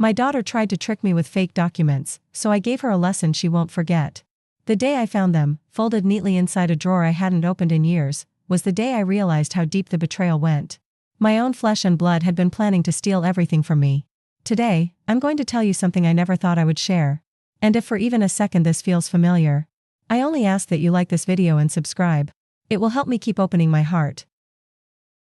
My daughter tried to trick me with fake documents, so I gave her a lesson she won't forget. The day I found them, folded neatly inside a drawer I hadn't opened in years, was the day I realized how deep the betrayal went. My own flesh and blood had been planning to steal everything from me. Today, I'm going to tell you something I never thought I would share. And if for even a second this feels familiar, I only ask that you like this video and subscribe. It will help me keep opening my heart.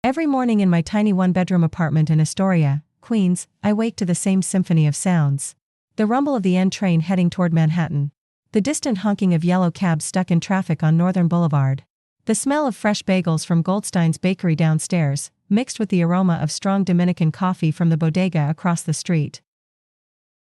Every morning in my tiny one-bedroom apartment in Astoria, Queens, I wake to the same symphony of sounds. The rumble of the N train heading toward Manhattan. The distant honking of yellow cabs stuck in traffic on Northern Boulevard. The smell of fresh bagels from Goldstein's bakery downstairs, mixed with the aroma of strong Dominican coffee from the bodega across the street.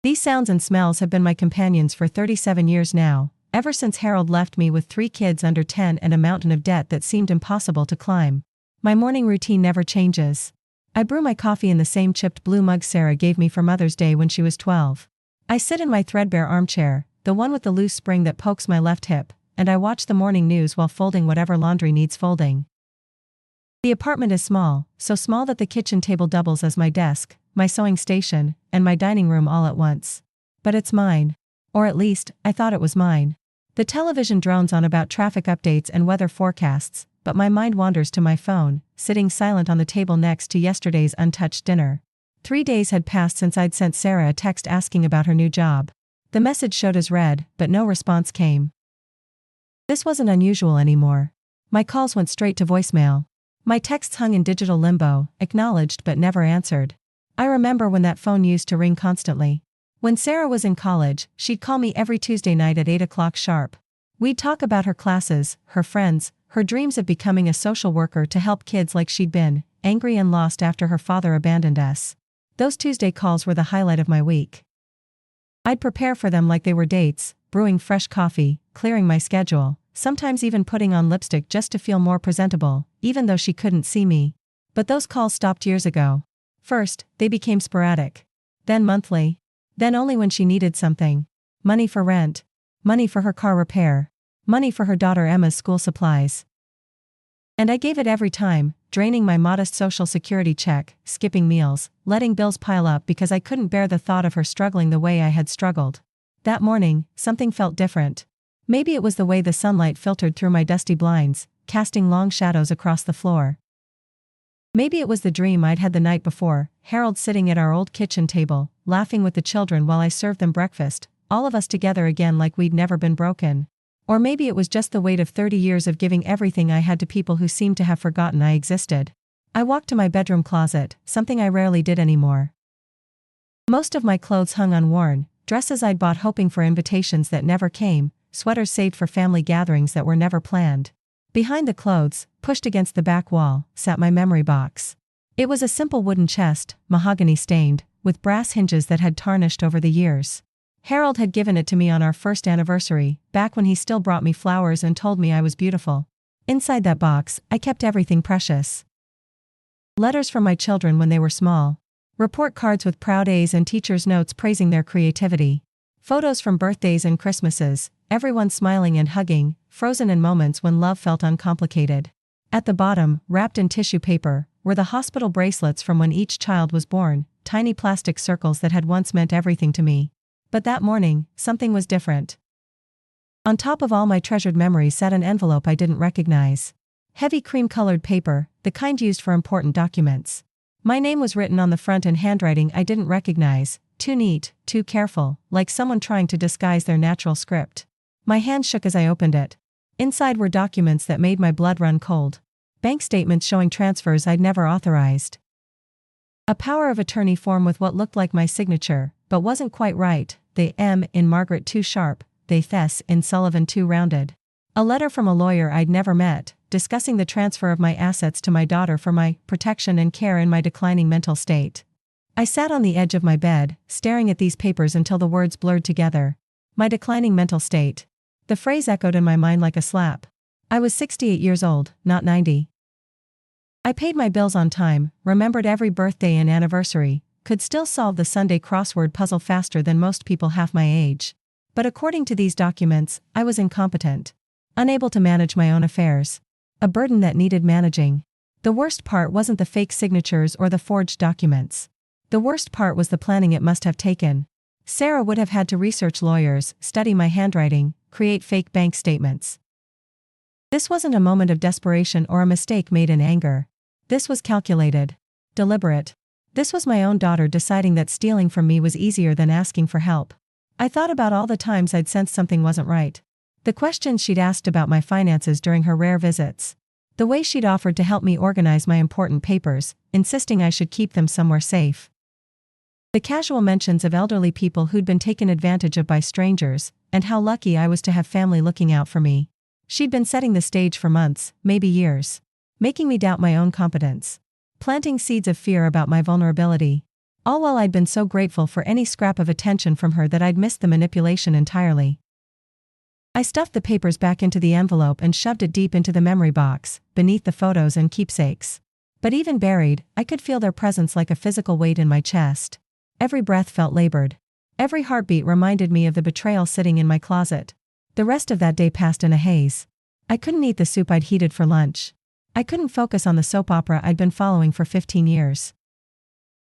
These sounds and smells have been my companions for 37 years now, ever since Harold left me with 3 kids under 10 and a mountain of debt that seemed impossible to climb. My morning routine never changes. I brew my coffee in the same chipped blue mug Sarah gave me for Mother's Day when she was 12. I sit in my threadbare armchair, the one with the loose spring that pokes my left hip, and I watch the morning news while folding whatever laundry needs folding. The apartment is small, so small that the kitchen table doubles as my desk, my sewing station, and my dining room all at once. But it's mine. Or at least, I thought it was mine. The television drones on about traffic updates and weather forecasts, but my mind wanders to my phone, sitting silent on the table next to yesterday's untouched dinner. 3 days had passed since I'd sent Sarah a text asking about her new job. The message showed as read, but no response came. This wasn't unusual anymore. My calls went straight to voicemail. My texts hung in digital limbo, acknowledged but never answered. I remember when that phone used to ring constantly. When Sarah was in college, she'd call me every Tuesday night at 8 o'clock sharp. We'd talk about her classes, her friends, her dreams of becoming a social worker to help kids like she'd been, angry and lost after her father abandoned us. Those Tuesday calls were the highlight of my week. I'd prepare for them like they were dates, brewing fresh coffee, clearing my schedule, sometimes even putting on lipstick just to feel more presentable, even though she couldn't see me. But those calls stopped years ago. First, they became sporadic. Then monthly. Then only when she needed something. Money for rent. Money for her car repair. Money for her daughter Emma's school supplies. And I gave it every time, draining my modest social security check, skipping meals, letting bills pile up because I couldn't bear the thought of her struggling the way I had struggled. That morning, something felt different. Maybe it was the way the sunlight filtered through my dusty blinds, casting long shadows across the floor. Maybe it was the dream I'd had the night before, Harold sitting at our old kitchen table, laughing with the children while I served them breakfast, all of us together again like we'd never been broken. Or maybe it was just the weight of 30 years of giving everything I had to people who seemed to have forgotten I existed. I walked to my bedroom closet, something I rarely did anymore. Most of my clothes hung unworn, dresses I'd bought hoping for invitations that never came, sweaters saved for family gatherings that were never planned. Behind the clothes, pushed against the back wall, sat my memory box. It was a simple wooden chest, mahogany stained, with brass hinges that had tarnished over the years. Harold had given it to me on our first anniversary, back when he still brought me flowers and told me I was beautiful. Inside that box, I kept everything precious. Letters from my children when they were small. Report cards with proud A's and teachers' notes praising their creativity. Photos from birthdays and Christmases, everyone smiling and hugging, frozen in moments when love felt uncomplicated. At the bottom, wrapped in tissue paper, were the hospital bracelets from when each child was born, tiny plastic circles that had once meant everything to me. But that morning, something was different. On top of all my treasured memories sat an envelope I didn't recognize. Heavy cream-colored paper, the kind used for important documents. My name was written on the front in handwriting I didn't recognize, too neat, too careful, like someone trying to disguise their natural script. My hand shook as I opened it. Inside were documents that made my blood run cold. Bank statements showing transfers I'd never authorized. A power of attorney form with what looked like my signature, but wasn't quite right, the M in Margaret too sharp, the Thes in Sullivan too rounded. A letter from a lawyer I'd never met, discussing the transfer of my assets to my daughter for my protection and care in my declining mental state. I sat on the edge of my bed, staring at these papers until the words blurred together. My declining mental state. The phrase echoed in my mind like a slap. I was 68 years old, not 90. I paid my bills on time, remembered every birthday and anniversary, could still solve the Sunday crossword puzzle faster than most people half my age. But according to these documents, I was incompetent. Unable to manage my own affairs. A burden that needed managing. The worst part wasn't the fake signatures or the forged documents. The worst part was the planning it must have taken. Sarah would have had to research lawyers, study my handwriting, create fake bank statements. This wasn't a moment of desperation or a mistake made in anger. This was calculated. Deliberate. This was my own daughter deciding that stealing from me was easier than asking for help. I thought about all the times I'd sensed something wasn't right. The questions she'd asked about my finances during her rare visits. The way she'd offered to help me organize my important papers, insisting I should keep them somewhere safe. The casual mentions of elderly people who'd been taken advantage of by strangers, and how lucky I was to have family looking out for me. She'd been setting the stage for months, maybe years. Making me doubt my own competence. Planting seeds of fear about my vulnerability. All while I'd been so grateful for any scrap of attention from her that I'd missed the manipulation entirely. I stuffed the papers back into the envelope and shoved it deep into the memory box, beneath the photos and keepsakes. But even buried, I could feel their presence like a physical weight in my chest. Every breath felt labored. Every heartbeat reminded me of the betrayal sitting in my closet. The rest of that day passed in a haze. I couldn't eat the soup I'd heated for lunch. I couldn't focus on the soap opera I'd been following for 15 years.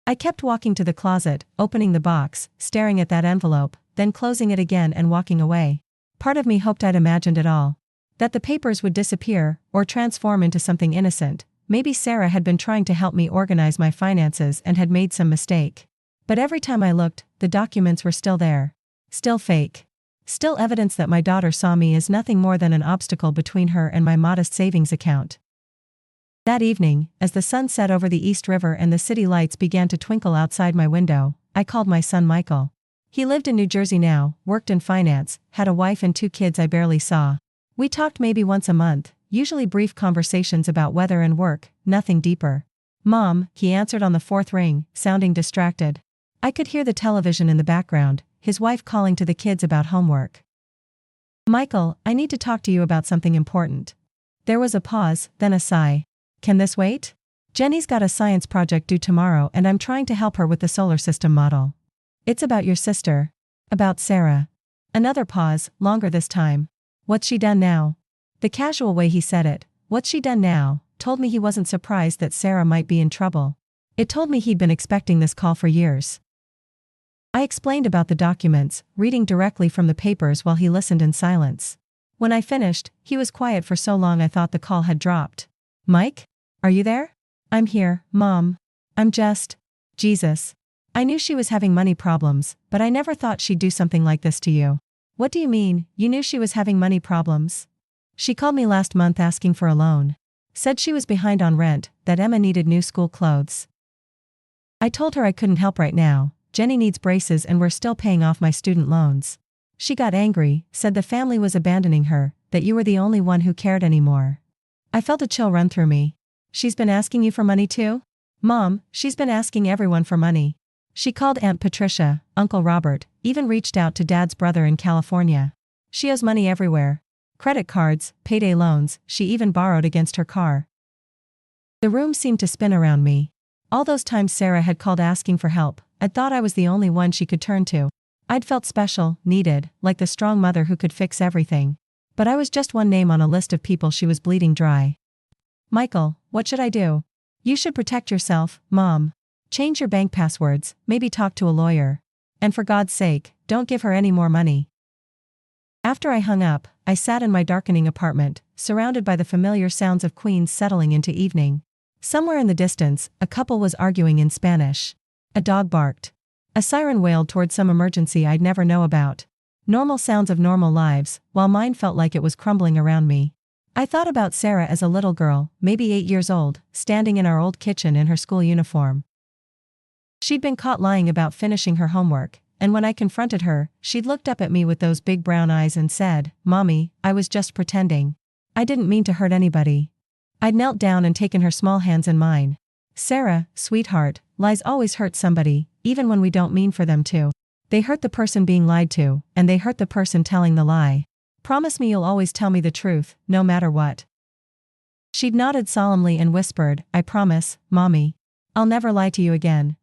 I kept walking to the closet, opening the box, staring at that envelope, then closing it again and walking away. Part of me hoped I'd imagined it all. That the papers would disappear, or transform into something innocent. Maybe Sarah had been trying to help me organize my finances and had made some mistake. But every time I looked, the documents were still there. Still fake. Still evidence that my daughter saw me as nothing more than an obstacle between her and my modest savings account. That evening, as the sun set over the East River and the city lights began to twinkle outside my window, I called my son Michael. He lived in New Jersey now, worked in finance, had a wife and 2 kids I barely saw. We talked maybe once a month, usually brief conversations about weather and work, nothing deeper. "Mom," he answered on the 4th ring, sounding distracted. I could hear the television in the background, his wife calling to the kids about homework. "Michael, I need to talk to you about something important." There was a pause, then a sigh. "Can this wait? Jenny's got a science project due tomorrow and I'm trying to help her with the solar system model." "It's about your sister." "About Sarah." Another pause, longer this time. "What's she done now?" The casual way he said it, "What's she done now?" told me he wasn't surprised that Sarah might be in trouble. It told me he'd been expecting this call for years. I explained about the documents, reading directly from the papers while he listened in silence. When I finished, he was quiet for so long I thought the call had dropped. "Mike? Are you there?" "I'm here, Mom. I'm just..." Jesus. I knew she was having money problems, but I never thought she'd do something like this to you. "What do you mean, you knew she was having money problems?" "She called me last month asking for a loan. Said she was behind on rent, that Emma needed new school clothes. I told her I couldn't help right now. Jenny needs braces and we're still paying off my student loans. She got angry, said the family was abandoning her, that you were the only one who cared anymore." I felt a chill run through me. "She's been asking you for money too?" "Mom, she's been asking everyone for money. She called Aunt Patricia, Uncle Robert, even reached out to Dad's brother in California. She owes money everywhere. Credit cards, payday loans, she even borrowed against her car." The room seemed to spin around me. All those times Sarah had called asking for help, I'd thought I was the only one she could turn to. I'd felt special, needed, like the strong mother who could fix everything. But I was just one name on a list of people she was bleeding dry. "Michael, what should I do?" "You should protect yourself, Mom. Change your bank passwords, maybe talk to a lawyer. And for God's sake, don't give her any more money." After I hung up, I sat in my darkening apartment, surrounded by the familiar sounds of Queens settling into evening. Somewhere in the distance, a couple was arguing in Spanish. A dog barked. A siren wailed toward some emergency I'd never know about. Normal sounds of normal lives, while mine felt like it was crumbling around me. I thought about Sarah as a little girl, maybe 8 years old, standing in our old kitchen in her school uniform. She'd been caught lying about finishing her homework, and when I confronted her, she'd looked up at me with those big brown eyes and said, "Mommy, I was just pretending. I didn't mean to hurt anybody." I'd knelt down and taken her small hands in mine. "Sarah, sweetheart, lies always hurt somebody, even when we don't mean for them to. They hurt the person being lied to, and they hurt the person telling the lie. Promise me you'll always tell me the truth, no matter what." She'd nodded solemnly and whispered, "I promise, Mommy. I'll never lie to you again."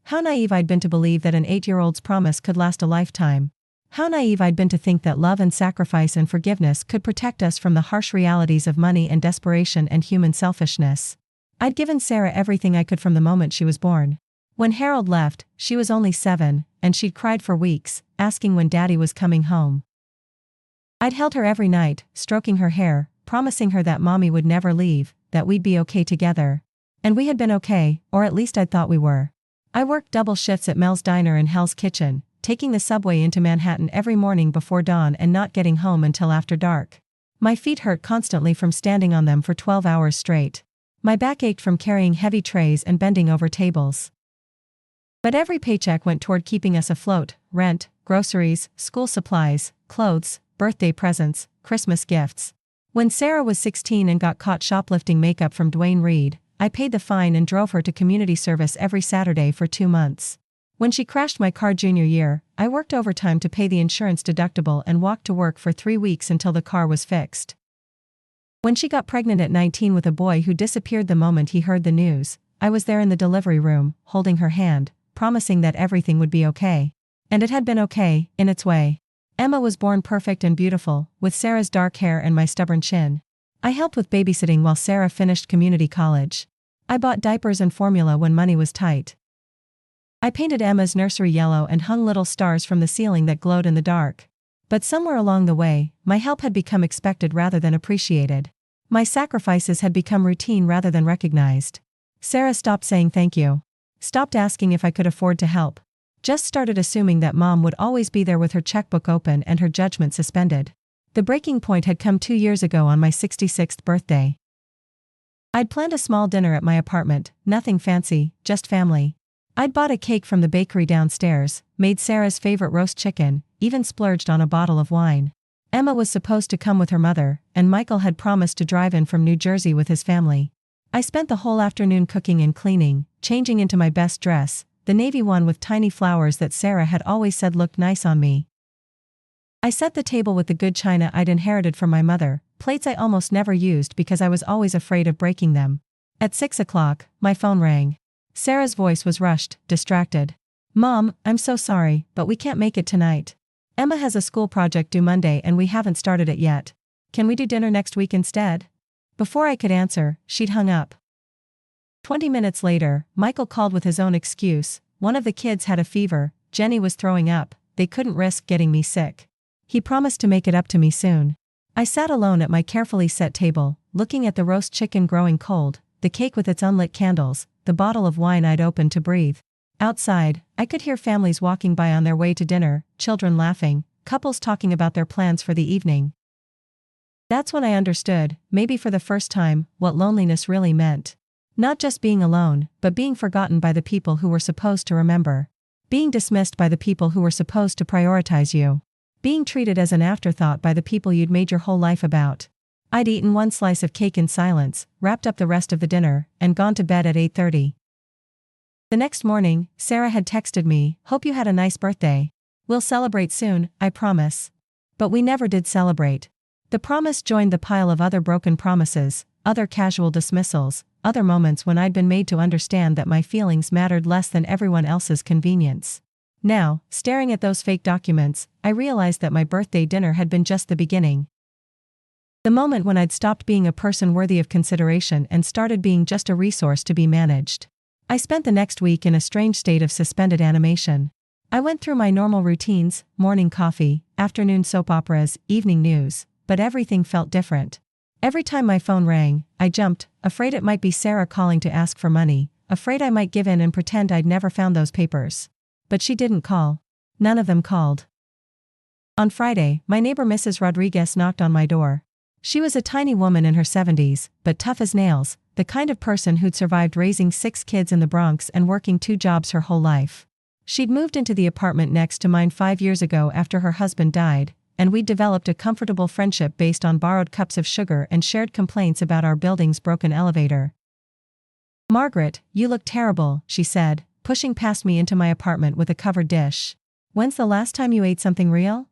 How naive I'd been to believe that an 8-year-old's promise could last a lifetime. How naive I'd been to think that love and sacrifice and forgiveness could protect us from the harsh realities of money and desperation and human selfishness. I'd given Sarah everything I could from the moment she was born. When Harold left, she was only 7, and she'd cried for weeks, asking when Daddy was coming home. I'd held her every night, stroking her hair, promising her that Mommy would never leave, that we'd be okay together. And we had been okay, or at least I'd thought we were. I worked double shifts at Mel's Diner and Hell's Kitchen, taking the subway into Manhattan every morning before dawn and not getting home until after dark. My feet hurt constantly from standing on them for 12 hours straight. My back ached from carrying heavy trays and bending over tables. But every paycheck went toward keeping us afloat: rent, groceries, school supplies, clothes, birthday presents, Christmas gifts. When Sarah was 16 and got caught shoplifting makeup from Dwayne Reed, I paid the fine and drove her to community service every Saturday for 2 months. When she crashed my car junior year, I worked overtime to pay the insurance deductible and walked to work for 3 weeks until the car was fixed. When she got pregnant at 19 with a boy who disappeared the moment he heard the news, I was there in the delivery room, holding her hand, promising that everything would be okay. And it had been okay, in its way. Emma was born perfect and beautiful, with Sarah's dark hair and my stubborn chin. I helped with babysitting while Sarah finished community college. I bought diapers and formula when money was tight. I painted Emma's nursery yellow and hung little stars from the ceiling that glowed in the dark. But somewhere along the way, my help had become expected rather than appreciated. My sacrifices had become routine rather than recognized. Sarah stopped saying thank you. Stopped asking if I could afford to help. Just started assuming that Mom would always be there with her checkbook open and her judgment suspended. The breaking point had come 2 years ago on my 66th birthday. I'd planned a small dinner at my apartment, nothing fancy, just family. I'd bought a cake from the bakery downstairs, made Sarah's favorite roast chicken, even splurged on a bottle of wine. Emma was supposed to come with her mother, and Michael had promised to drive in from New Jersey with his family. I spent the whole afternoon cooking and cleaning, changing into my best dress, the navy one with tiny flowers that Sarah had always said looked nice on me. I set the table with the good china I'd inherited from my mother, plates I almost never used because I was always afraid of breaking them. At 6 o'clock, my phone rang. Sarah's voice was rushed, distracted. "Mom, I'm so sorry, but we can't make it tonight. Emma has a school project due Monday and we haven't started it yet. Can we do dinner next week instead?" Before I could answer, she'd hung up. 20 minutes later, Michael called with his own excuse. One of the kids had a fever, Jenny was throwing up, they couldn't risk getting me sick. He promised to make it up to me soon. I sat alone at my carefully set table, looking at the roast chicken growing cold, the cake with its unlit candles, the bottle of wine I'd opened to breathe. Outside, I could hear families walking by on their way to dinner, children laughing, couples talking about their plans for the evening. That's when I understood, maybe for the first time, what loneliness really meant. Not just being alone, but being forgotten by the people who were supposed to remember. Being dismissed by the people who were supposed to prioritize you. Being treated as an afterthought by the people you'd made your whole life about. I'd eaten one slice of cake in silence, wrapped up the rest of the dinner, and gone to bed at 8:30. The next morning, Sarah had texted me, "Hope you had a nice birthday. We'll celebrate soon, I promise." But we never did celebrate. The promise joined the pile of other broken promises, other casual dismissals, other moments when I'd been made to understand that my feelings mattered less than everyone else's convenience. Now, staring at those fake documents, I realized that my birthday dinner had been just the beginning. The moment when I'd stopped being a person worthy of consideration and started being just a resource to be managed. I spent the next week in a strange state of suspended animation. I went through my normal routines, morning coffee, afternoon soap operas, evening news, but everything felt different. Every time my phone rang, I jumped, afraid it might be Sarah calling to ask for money, afraid I might give in and pretend I'd never found those papers. But she didn't call. None of them called. On Friday, my neighbor Mrs. Rodriguez knocked on my door. She was a tiny woman in her 70s, but tough as nails, the kind of person who'd survived raising 6 kids in the Bronx and working 2 jobs her whole life. She'd moved into the apartment next to mine 5 years ago after her husband died, and we'd developed a comfortable friendship based on borrowed cups of sugar and shared complaints about our building's broken elevator. "Margaret, you look terrible," she said, pushing past me into my apartment with a covered dish. "When's the last time you ate something real?"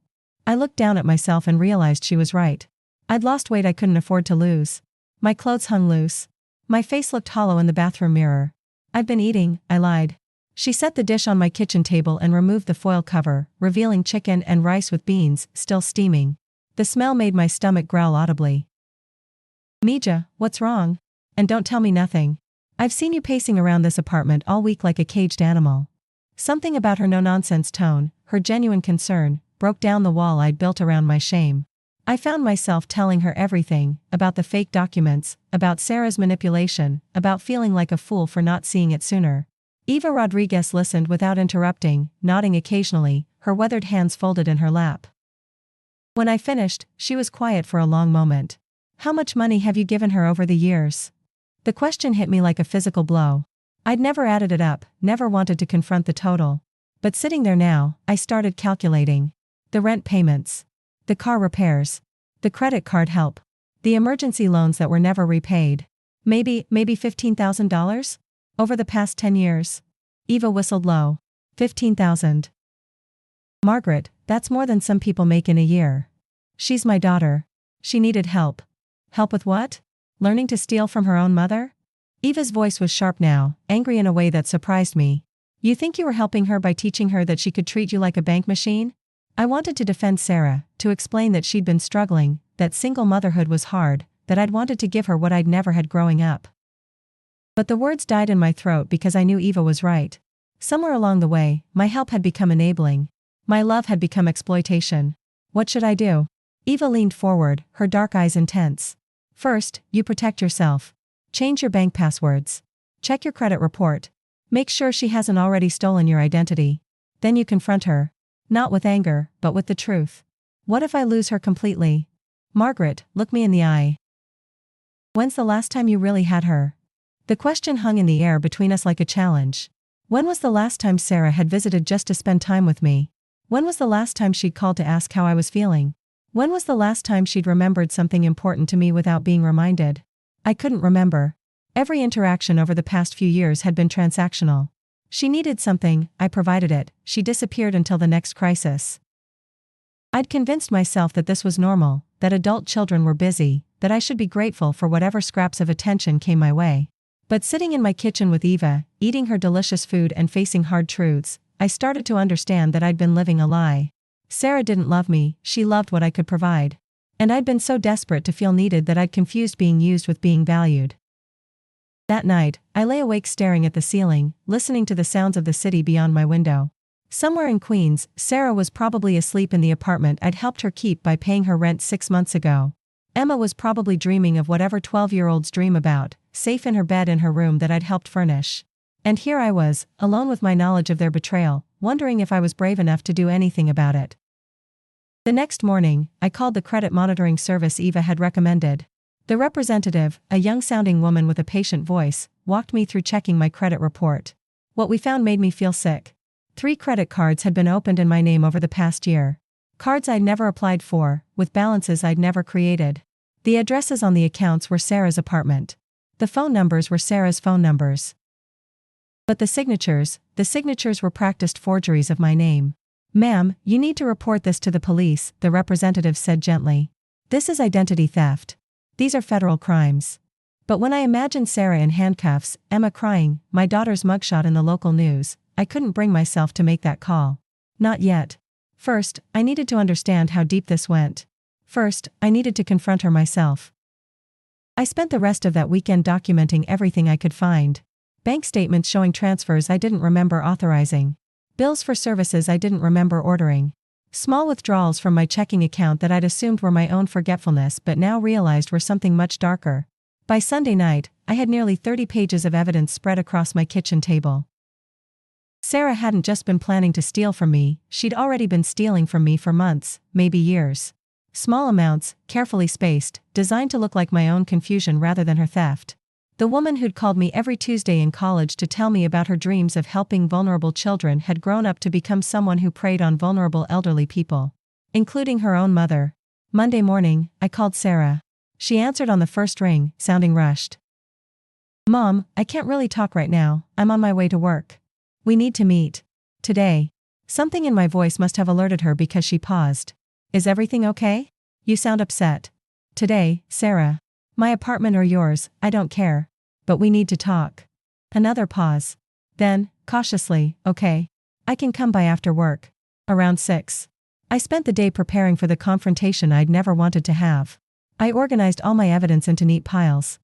I looked down at myself and realized she was right. I'd lost weight I couldn't afford to lose. My clothes hung loose. My face looked hollow in the bathroom mirror. "I've been eating," I lied. She set the dish on my kitchen table and removed the foil cover, revealing chicken and rice with beans, still steaming. The smell made my stomach growl audibly. "Mija, what's wrong? And don't tell me nothing." I've seen you pacing around this apartment all week like a caged animal." Something about her no-nonsense tone, her genuine concern, broke down the wall I'd built around my shame. I found myself telling her everything, about the fake documents, about Sarah's manipulation, about feeling like a fool for not seeing it sooner. Eva Rodriguez listened without interrupting, nodding occasionally, her weathered hands folded in her lap. When I finished, she was quiet for a long moment. "How much money have you given her over the years?" The question hit me like a physical blow. I'd never added it up, never wanted to confront the total. But sitting there now, I started calculating. The rent payments. The car repairs. The credit card help. The emergency loans that were never repaid. Maybe $15,000? Over the past 10 years. Eva whistled low. 15,000. Margaret, that's more than some people make in a year. She's my daughter. She needed help. Help with what? Learning to steal from her own mother? Eva's voice was sharp now, angry in a way that surprised me. You think you were helping her by teaching her that she could treat you like a bank machine? I wanted to defend Sarah, to explain that she'd been struggling, that single motherhood was hard, that I'd wanted to give her what I'd never had growing up. But the words died in my throat because I knew Eva was right. Somewhere along the way, my help had become enabling. My love had become exploitation. What should I do? Eva leaned forward, her dark eyes intense. First, you protect yourself. Change your bank passwords. Check your credit report. Make sure she hasn't already stolen your identity. Then you confront her. Not with anger, but with the truth. What if I lose her completely? Margaret, look me in the eye. When's the last time you really had her? The question hung in the air between us like a challenge. When was the last time Sarah had visited just to spend time with me? When was the last time she'd called to ask how I was feeling? When was the last time she'd remembered something important to me without being reminded? I couldn't remember. Every interaction over the past few years had been transactional. She needed something, I provided it, she disappeared until the next crisis. I'd convinced myself that this was normal, that adult children were busy, that I should be grateful for whatever scraps of attention came my way. But sitting in my kitchen with Eva, eating her delicious food and facing hard truths, I started to understand that I'd been living a lie. Sarah didn't love me, she loved what I could provide. And I'd been so desperate to feel needed that I'd confused being used with being valued. That night, I lay awake staring at the ceiling, listening to the sounds of the city beyond my window. Somewhere in Queens, Sarah was probably asleep in the apartment I'd helped her keep by paying her rent 6 months ago. Emma was probably dreaming of whatever 12-year-olds dream about, safe in her bed in her room that I'd helped furnish. And here I was, alone with my knowledge of their betrayal, wondering if I was brave enough to do anything about it. The next morning, I called the credit monitoring service Eva had recommended. The representative, a young-sounding woman with a patient voice, walked me through checking my credit report. What we found made me feel sick. 3 credit cards had been opened in my name over the past year. Cards I'd never applied for, with balances I'd never created. The addresses on the accounts were Sarah's apartment. The phone numbers were Sarah's phone numbers. But the signatures were practiced forgeries of my name. "Ma'am, you need to report this to the police," the representative said gently. "This is identity theft. These are federal crimes." But when I imagined Sarah in handcuffs, Emma crying, my daughter's mugshot in the local news, I couldn't bring myself to make that call. Not yet. First, I needed to understand how deep this went. First, I needed to confront her myself. I spent the rest of that weekend documenting everything I could find. Bank statements showing transfers I didn't remember authorizing. Bills for services I didn't remember ordering. Small withdrawals from my checking account that I'd assumed were my own forgetfulness but now realized were something much darker. By Sunday night, I had nearly 30 pages of evidence spread across my kitchen table. Sarah hadn't just been planning to steal from me, she'd already been stealing from me for months, maybe years. Small amounts, carefully spaced, designed to look like my own confusion rather than her theft. The woman who'd called me every Tuesday in college to tell me about her dreams of helping vulnerable children had grown up to become someone who preyed on vulnerable elderly people, including her own mother. Monday morning, I called Sarah. She answered on the first ring, sounding rushed. "Mom, I can't really talk right now, I'm on my way to work. We need to meet. Today." Something in my voice must have alerted her because she paused. "Is everything okay? You sound upset." "Today, Sarah. My apartment or yours, I don't care. But we need to talk." Another pause. Then, cautiously, "Okay. I can come by after work. Around 6. I spent the day preparing for the confrontation I'd never wanted to have. I organized all my evidence into neat piles.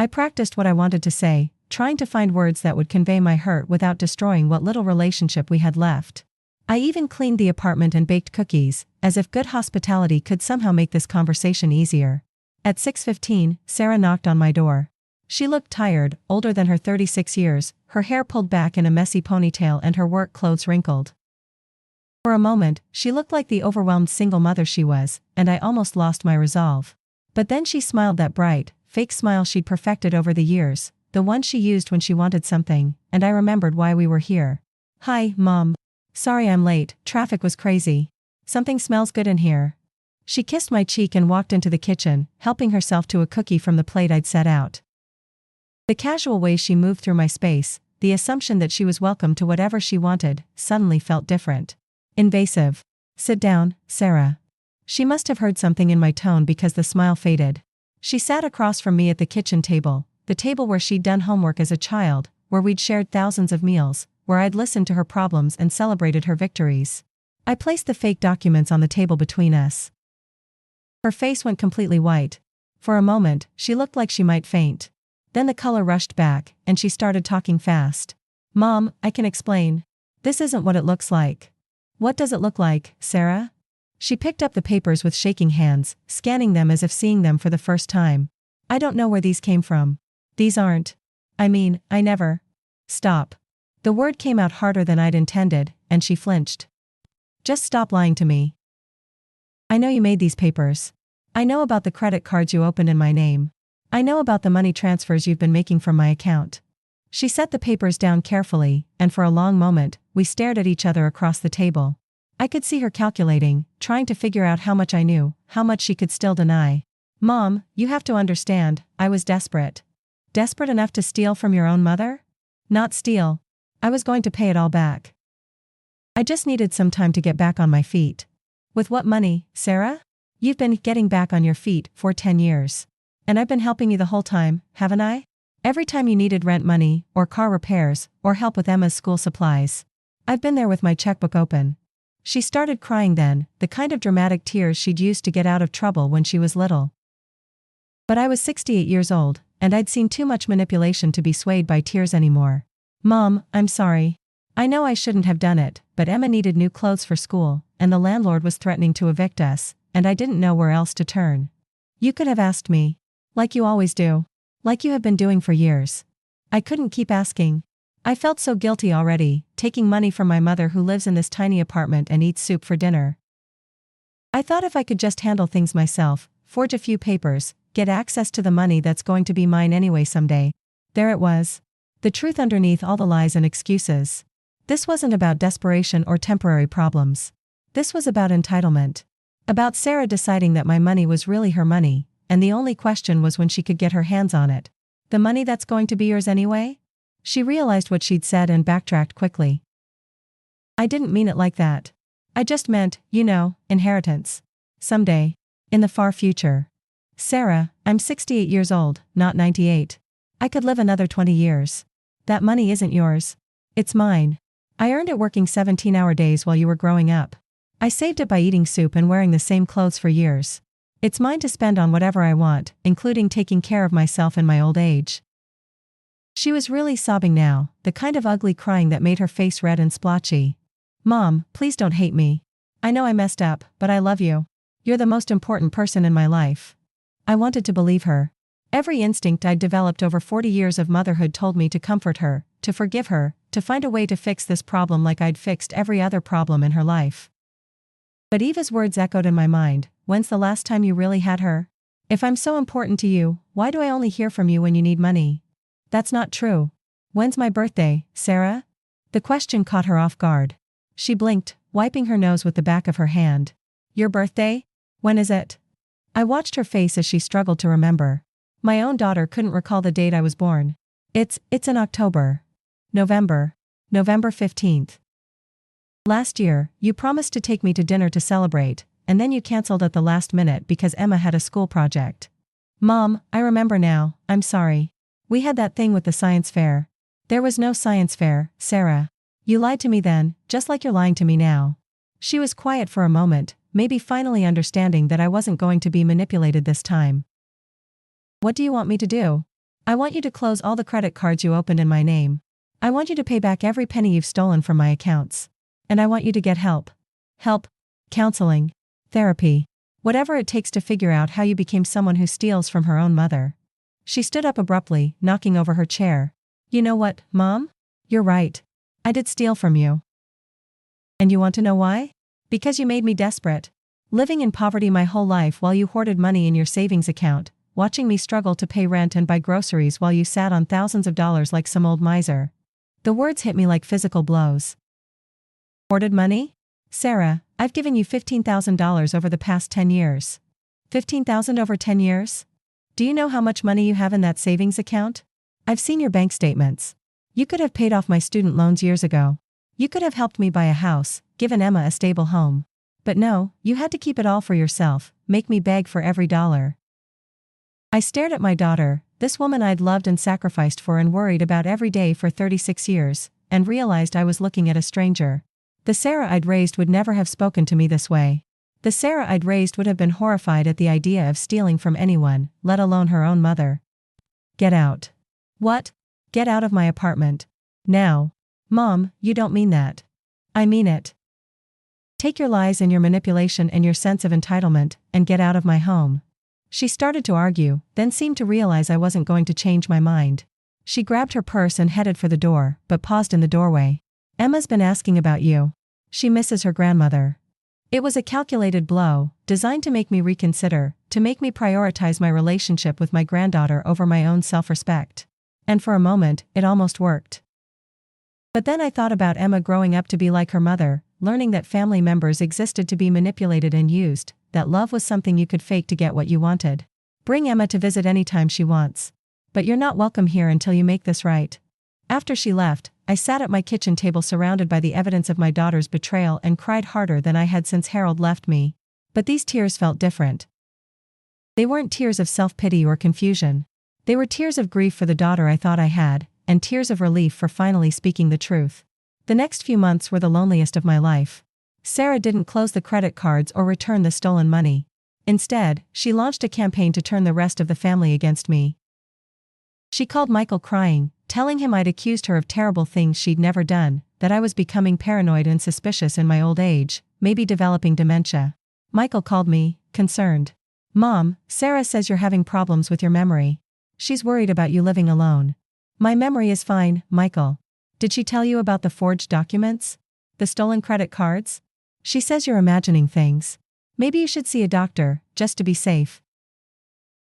I practiced what I wanted to say, trying to find words that would convey my hurt without destroying what little relationship we had left. I even cleaned the apartment and baked cookies, as if good hospitality could somehow make this conversation easier. At 6:15, Sarah knocked on my door. She looked tired, older than her 36 years, her hair pulled back in a messy ponytail and her work clothes wrinkled. For a moment, she looked like the overwhelmed single mother she was, and I almost lost my resolve. But then she smiled that bright, fake smile she'd perfected over the years, the one she used when she wanted something, and I remembered why we were here. "Hi, Mom. Sorry I'm late, traffic was crazy. Something smells good in here." She kissed my cheek and walked into the kitchen, helping herself to a cookie from the plate I'd set out. The casual way she moved through my space, the assumption that she was welcome to whatever she wanted, suddenly felt different. Invasive. "Sit down, Sarah." She must have heard something in my tone because the smile faded. She sat across from me at the kitchen table, the table where she'd done homework as a child, where we'd shared thousands of meals, where I'd listened to her problems and celebrated her victories. I placed the fake documents on the table between us. Her face went completely white. For a moment, she looked like she might faint. Then the color rushed back, and she started talking fast. "Mom, I can explain. This isn't what it looks like." "What does it look like, Sarah?" She picked up the papers with shaking hands, scanning them as if seeing them for the first time. "I don't know where these came from. These aren't. I never." "Stop." The word came out harder than I'd intended, and she flinched. "Just stop lying to me. I know you made these papers. I know about the credit cards you opened in my name. I know about the money transfers you've been making from my account." She set the papers down carefully, and for a long moment, we stared at each other across the table. I could see her calculating, trying to figure out how much I knew, how much she could still deny. "Mom, you have to understand, I was desperate." "Desperate enough to steal from your own mother?" "Not steal. I was going to pay it all back. I just needed some time to get back on my feet." "With what money, Sarah?" "You've been getting back on your feet for 10 years. And I've been helping you the whole time, haven't I? Every time you needed rent money, or car repairs, or help with Emma's school supplies. I've been there with my checkbook open." She started crying then, the kind of dramatic tears she'd used to get out of trouble when she was little. But I was 68 years old, and I'd seen too much manipulation to be swayed by tears anymore. "Mom, I'm sorry. I know I shouldn't have done it, but Emma needed new clothes for school, and the landlord was threatening to evict us, and I didn't know where else to turn. You could have asked me. Like you always do. Like you have been doing for years." I couldn't keep asking. I felt so guilty already, taking money from my mother who lives in this tiny apartment and eats soup for dinner. I thought if I could just handle things myself, forge a few papers, get access to the money that's going to be mine anyway someday. There it was. The truth underneath all the lies and excuses. This wasn't about desperation or temporary problems. This was about entitlement. About Sarah deciding that my money was really her money, and the only question was when she could get her hands on it. "The money that's going to be yours anyway?" She realized what she'd said and backtracked quickly. "I didn't mean it like that. I just meant, inheritance. Someday. In the far future. Sarah, I'm 68 years old, not 98. I could live another 20 years. That money isn't yours. It's mine. I earned it working 17-hour days while you were growing up. I saved it by eating soup and wearing the same clothes for years. It's mine to spend on whatever I want, including taking care of myself in my old age." She was really sobbing now, the kind of ugly crying that made her face red and splotchy. "Mom, please don't hate me. I know I messed up, but I love you. You're the most important person in my life." I wanted to believe her. Every instinct I'd developed over 40 years of motherhood told me to comfort her, to forgive her, to find a way to fix this problem like I'd fixed every other problem in her life. But Eva's words echoed in my mind. "When's the last time you really had her? If I'm so important to you, why do I only hear from you when you need money?" "That's not true. When's my birthday, Sarah?" The question caught her off guard. She blinked, wiping her nose with the back of her hand. "Your birthday? When is it?" I watched her face as she struggled to remember. My own daughter couldn't recall the date I was born. It's in October. November 15th. "Last year, you promised to take me to dinner to celebrate, and then you canceled at the last minute because Emma had a school project." "Mom, I remember now, I'm sorry. We had that thing with the science fair." "There was no science fair, Sarah. You lied to me then, just like you're lying to me now." She was quiet for a moment, maybe finally understanding that I wasn't going to be manipulated this time. "What do you want me to do?" I want you to close all the credit cards you opened in my name. I want you to pay back every penny you've stolen from my accounts. And I want you to get help. Help. Counseling. Therapy. Whatever it takes to figure out how you became someone who steals from her own mother. She stood up abruptly, knocking over her chair. You know what, Mom? You're right. I did steal from you. And you want to know why? Because you made me desperate. Living in poverty my whole life while you hoarded money in your savings account, watching me struggle to pay rent and buy groceries while you sat on thousands of dollars like some old miser. The words hit me like physical blows. Hoarded money? Sarah, I've given you $15,000 over the past 10 years. $15,000 over 10 years? Do you know how much money you have in that savings account? I've seen your bank statements. You could have paid off my student loans years ago. You could have helped me buy a house, given Emma a stable home. But no, you had to keep it all for yourself, make me beg for every dollar. I stared at my daughter, this woman I'd loved and sacrificed for and worried about every day for 36 years, and realized I was looking at a stranger. The Sarah I'd raised would never have spoken to me this way. The Sarah I'd raised would have been horrified at the idea of stealing from anyone, let alone her own mother. Get out. What? Get out of my apartment. Now. Mom, you don't mean that. I mean it. Take your lies and your manipulation and your sense of entitlement, and get out of my home. She started to argue, then seemed to realize I wasn't going to change my mind. She grabbed her purse and headed for the door, but paused in the doorway. Emma's been asking about you. She misses her grandmother. It was a calculated blow, designed to make me reconsider, to make me prioritize my relationship with my granddaughter over my own self-respect. And for a moment, it almost worked. But then I thought about Emma growing up to be like her mother, learning that family members existed to be manipulated and used, that love was something you could fake to get what you wanted. Bring Emma to visit anytime she wants. But you're not welcome here until you make this right. After she left, I sat at my kitchen table surrounded by the evidence of my daughter's betrayal and cried harder than I had since Harold left me. But these tears felt different. They weren't tears of self-pity or confusion. They were tears of grief for the daughter I thought I had, and tears of relief for finally speaking the truth. The next few months were the loneliest of my life. Sarah didn't close the credit cards or return the stolen money. Instead, she launched a campaign to turn the rest of the family against me. She called Michael crying, telling him I'd accused her of terrible things she'd never done, that I was becoming paranoid and suspicious in my old age, maybe developing dementia. Michael called me, concerned. Mom, Sarah says you're having problems with your memory. She's worried about you living alone. My memory is fine, Michael. Did she tell you about the forged documents? The stolen credit cards? She says you're imagining things. Maybe you should see a doctor, just to be safe.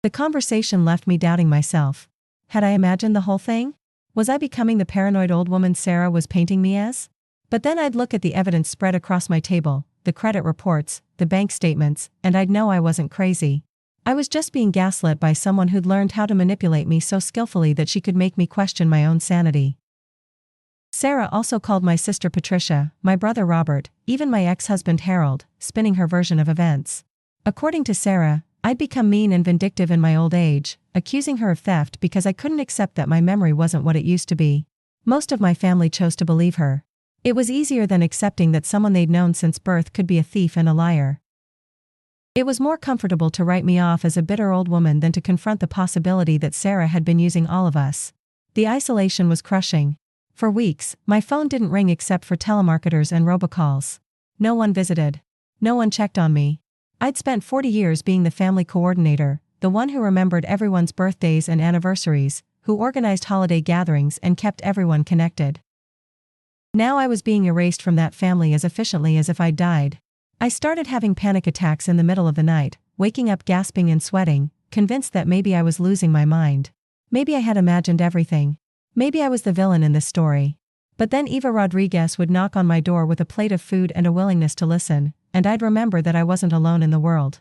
The conversation left me doubting myself. Had I imagined the whole thing? Was I becoming the paranoid old woman Sarah was painting me as? But then I'd look at the evidence spread across my table, the credit reports, the bank statements, and I'd know I wasn't crazy. I was just being gaslit by someone who'd learned how to manipulate me so skillfully that she could make me question my own sanity. Sarah also called my sister Patricia, my brother Robert, even my ex-husband Harold, spinning her version of events. According to Sarah, I'd become mean and vindictive in my old age, accusing her of theft because I couldn't accept that my memory wasn't what it used to be. Most of my family chose to believe her. It was easier than accepting that someone they'd known since birth could be a thief and a liar. It was more comfortable to write me off as a bitter old woman than to confront the possibility that Sarah had been using all of us. The isolation was crushing. For weeks, my phone didn't ring except for telemarketers and robocalls. No one visited. No one checked on me. I'd spent 40 years being the family coordinator, the one who remembered everyone's birthdays and anniversaries, who organized holiday gatherings and kept everyone connected. Now I was being erased from that family as efficiently as if I'd died. I started having panic attacks in the middle of the night, waking up gasping and sweating, convinced that maybe I was losing my mind. Maybe I had imagined everything. Maybe I was the villain in this story. But then Eva Rodriguez would knock on my door with a plate of food and a willingness to listen, and I'd remember that I wasn't alone in the world.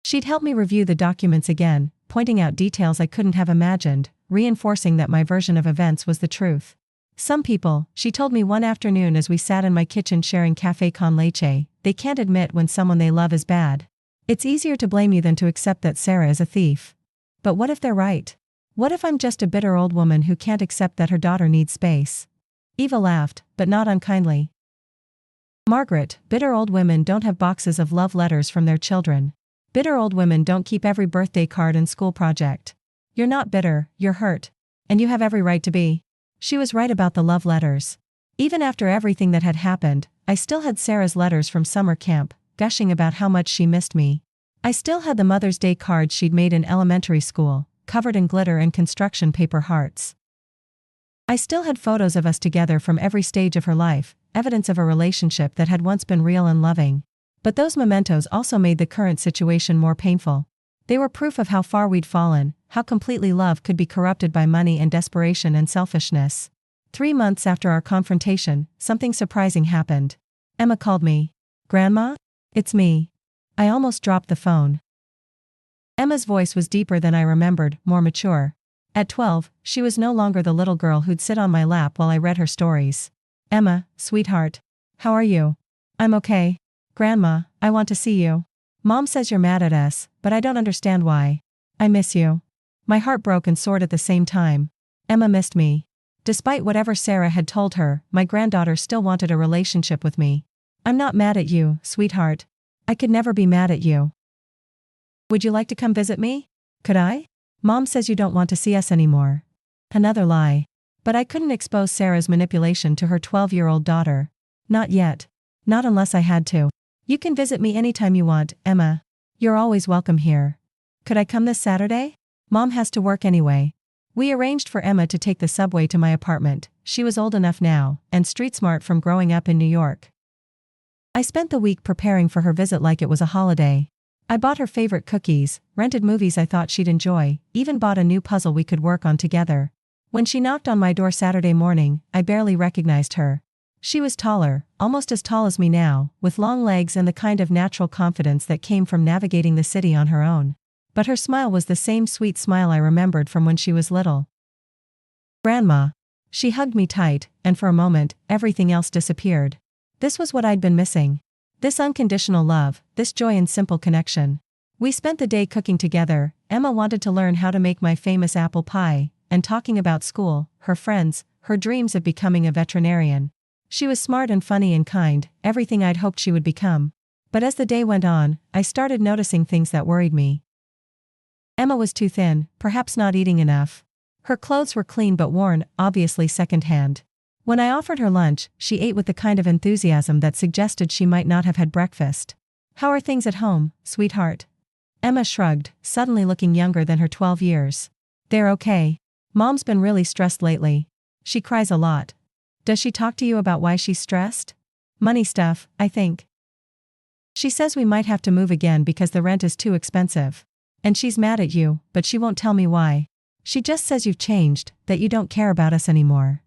She'd help me review the documents again, pointing out details I couldn't have imagined, reinforcing that my version of events was the truth. Some people, she told me one afternoon as we sat in my kitchen sharing café con leche, they can't admit when someone they love is bad. It's easier to blame you than to accept that Sarah is a thief. But what if they're right? What if I'm just a bitter old woman who can't accept that her daughter needs space? Eva laughed, but not unkindly. Margaret, bitter old women don't have boxes of love letters from their children. Bitter old women don't keep every birthday card and school project. You're not bitter, you're hurt. And you have every right to be. She was right about the love letters. Even after everything that had happened, I still had Sarah's letters from summer camp, gushing about how much she missed me. I still had the Mother's Day cards she'd made in elementary school, covered in glitter and construction paper hearts. I still had photos of us together from every stage of her life, evidence of a relationship that had once been real and loving. But those mementos also made the current situation more painful. They were proof of how far we'd fallen, how completely love could be corrupted by money and desperation and selfishness. 3 months after our confrontation, something surprising happened. Emma called me. "Grandma? It's me." I almost dropped the phone. Emma's voice was deeper than I remembered, more mature. At 12, she was no longer the little girl who'd sit on my lap while I read her stories. "Emma, sweetheart. How are you?" "I'm okay. Grandma, I want to see you. Mom says you're mad at us, but I don't understand why. I miss you." My heart broke and soared at the same time. Emma missed me. Despite whatever Sarah had told her, my granddaughter still wanted a relationship with me. "I'm not mad at you, sweetheart. I could never be mad at you. Would you like to come visit me?" "Could I? Mom says you don't want to see us anymore." Another lie. But I couldn't expose Sarah's manipulation to her 12-year-old daughter. Not yet. Not unless I had to. "You can visit me anytime you want, Emma. You're always welcome here." "Could I come this Saturday?" "Mom has to work anyway." We arranged for Emma to take the subway to my apartment. She was old enough now, and street smart from growing up in New York. I spent the week preparing for her visit like it was a holiday. I bought her favorite cookies, rented movies I thought she'd enjoy, even bought a new puzzle we could work on together. When she knocked on my door Saturday morning, I barely recognized her. She was taller, almost as tall as me now, with long legs and the kind of natural confidence that came from navigating the city on her own. But her smile was the same sweet smile I remembered from when she was little. "Grandma." She hugged me tight, and for a moment, everything else disappeared. This was what I'd been missing. This unconditional love, this joy in simple connection. We spent the day cooking together. Emma wanted to learn how to make my famous apple pie, and talking about school, her friends, her dreams of becoming a veterinarian. She was smart and funny and kind, everything I'd hoped she would become. But as the day went on, I started noticing things that worried me. Emma was too thin, perhaps not eating enough. Her clothes were clean but worn, obviously secondhand. When I offered her lunch, she ate with the kind of enthusiasm that suggested she might not have had breakfast. "How are things at home, sweetheart?" Emma shrugged, suddenly looking younger than her 12 years. "They're okay. Mom's been really stressed lately. She cries a lot." "Does she talk to you about why she's stressed?" "Money stuff, I think. She says we might have to move again because the rent is too expensive. And she's mad at you, but she won't tell me why. She just says you've changed, that you don't care about us anymore."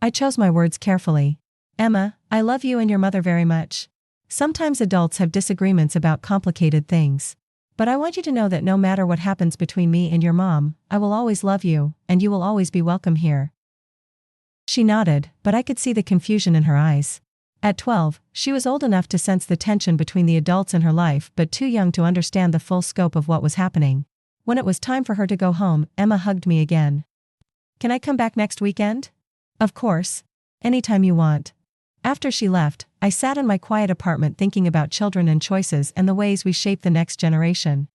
I chose my words carefully. "Emma, I love you and your mother very much. Sometimes adults have disagreements about complicated things. But I want you to know that no matter what happens between me and your mom, I will always love you, and you will always be welcome here." She nodded, but I could see the confusion in her eyes. At 12, she was old enough to sense the tension between the adults in her life but too young to understand the full scope of what was happening. When it was time for her to go home, Emma hugged me again. "Can I come back next weekend?" "Of course. Anytime you want." After she left, I sat in my quiet apartment thinking about children and choices and the ways we shape the next generation.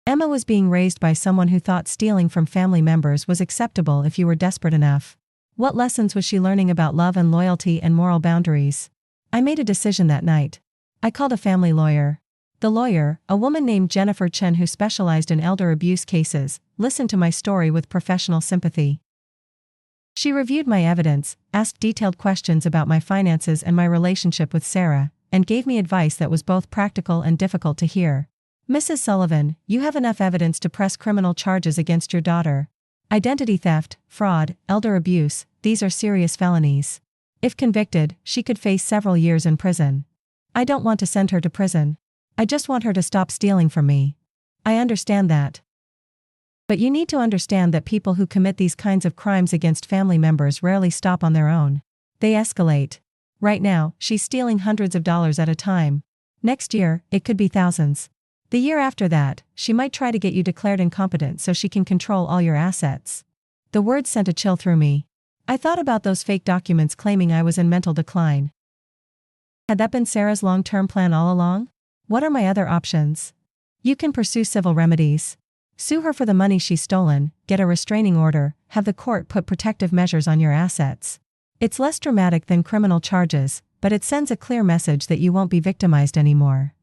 Emma was being raised by someone who thought stealing from family members was acceptable if you were desperate enough. What lessons was she learning about love and loyalty and moral boundaries? I made a decision that night. I called a family lawyer. The lawyer, a woman named Jennifer Chen who specialized in elder abuse cases, listened to my story with professional sympathy. She reviewed my evidence, asked detailed questions about my finances and my relationship with Sarah, and gave me advice that was both practical and difficult to hear. "Mrs. Sullivan, you have enough evidence to press criminal charges against your daughter. Identity theft, fraud, elder abuse, these are serious felonies. If convicted, she could face several years in prison. I don't want to send her to prison. I just want her to stop stealing from me." "I understand that. But you need to understand that people who commit these kinds of crimes against family members rarely stop on their own. They escalate. Right now, she's stealing hundreds of dollars at a time. Next year, it could be thousands. The year after that, she might try to get you declared incompetent so she can control all your assets." The words sent a chill through me. I thought about those fake documents claiming I was in mental decline. Had that been Sarah's long-term plan all along? What are my other options? "You can pursue civil remedies. Sue her for the money she's stolen, get a restraining order, have the court put protective measures on your assets. It's less dramatic than criminal charges, but it sends a clear message that you won't be victimized anymore.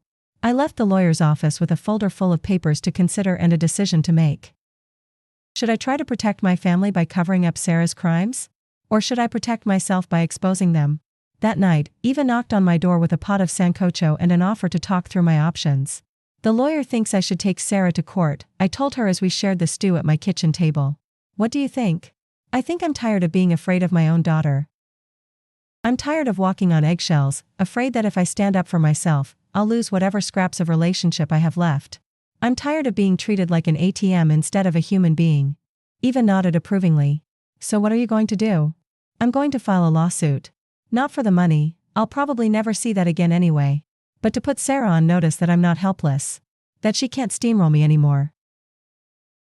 I left the lawyer's office with a folder full of papers to consider and a decision to make. Should I try to protect my family by covering up Sarah's crimes? Or should I protect myself by exposing them? That night, Eva knocked on my door with a pot of sancocho and an offer to talk through my options. The lawyer thinks I should take Sarah to court, I told her as we shared the stew at my kitchen table. What do you think? I think I'm tired of being afraid of my own daughter. I'm tired of walking on eggshells, afraid that if I stand up for myself, I'll lose whatever scraps of relationship I have left. I'm tired of being treated like an ATM instead of a human being. Eva nodded approvingly. So what are you going to do? I'm going to file a lawsuit. Not for the money, I'll probably never see that again anyway. But to put Sarah on notice that I'm not helpless. That she can't steamroll me anymore.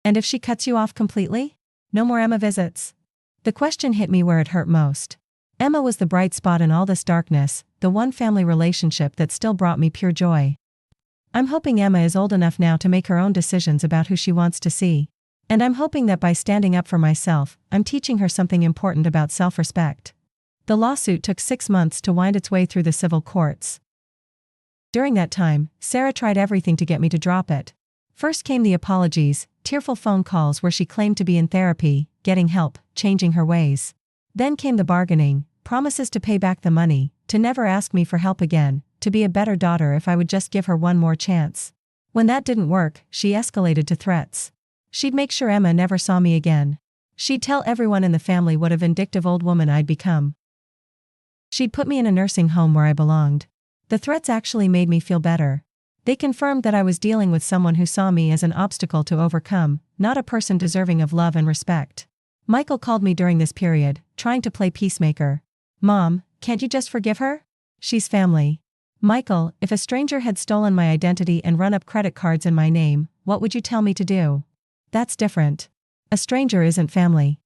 And if she cuts you off completely? No more Emma visits. The question hit me where it hurt most. Emma was the bright spot in all this darkness, the one family relationship that still brought me pure joy. I'm hoping Emma is old enough now to make her own decisions about who she wants to see. And I'm hoping that by standing up for myself, I'm teaching her something important about self-respect. The lawsuit took 6 months to wind its way through the civil courts. During that time, Sarah tried everything to get me to drop it. First came the apologies, tearful phone calls where she claimed to be in therapy, getting help, changing her ways. Then came the bargaining, promises to pay back the money, to never ask me for help again, to be a better daughter if I would just give her one more chance. When that didn't work, she escalated to threats. She'd make sure Emma never saw me again. She'd tell everyone in the family what a vindictive old woman I'd become. She'd put me in a nursing home where I belonged. The threats actually made me feel better. They confirmed that I was dealing with someone who saw me as an obstacle to overcome, not a person deserving of love and respect. Michael called me during this period, trying to play peacemaker. Mom, can't you just forgive her? She's family. Michael, if a stranger had stolen my identity and run up credit cards in my name, what would you tell me to do? That's different. A stranger isn't family.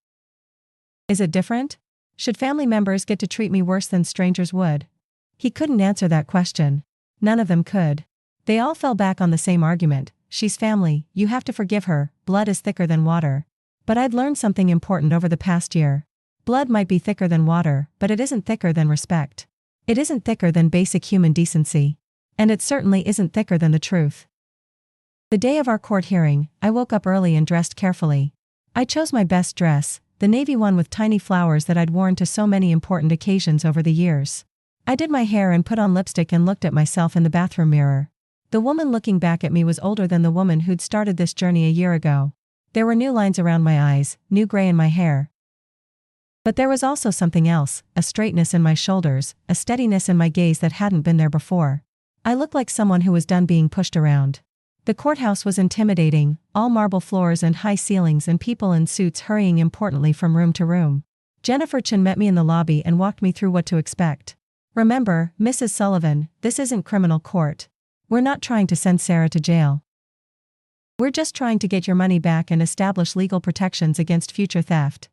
Is it different? Should family members get to treat me worse than strangers would? He couldn't answer that question. None of them could. They all fell back on the same argument. She's family, you have to forgive her, blood is thicker than water. But I'd learned something important over the past year. Blood might be thicker than water, but it isn't thicker than respect. It isn't thicker than basic human decency. And it certainly isn't thicker than the truth. The day of our court hearing, I woke up early and dressed carefully. I chose my best dress, the navy one with tiny flowers that I'd worn to so many important occasions over the years. I did my hair and put on lipstick and looked at myself in the bathroom mirror. The woman looking back at me was older than the woman who'd started this journey a year ago. There were new lines around my eyes, new gray in my hair. But there was also something else, a straightness in my shoulders, a steadiness in my gaze that hadn't been there before. I looked like someone who was done being pushed around. The courthouse was intimidating, all marble floors and high ceilings and people in suits hurrying importantly from room to room. Jennifer Chin met me in the lobby and walked me through what to expect. Remember, Mrs. Sullivan, this isn't criminal court. We're not trying to send Sarah to jail. We're just trying to get your money back and establish legal protections against future theft.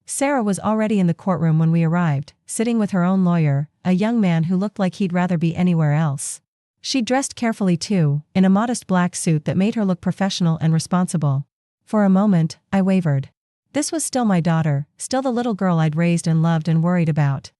Sarah was already in the courtroom when we arrived, sitting with her own lawyer, a young man who looked like he'd rather be anywhere else. She dressed carefully too, in a modest black suit that made her look professional and responsible. For a moment, I wavered. This was still my daughter, still the little girl I'd raised and loved and worried about.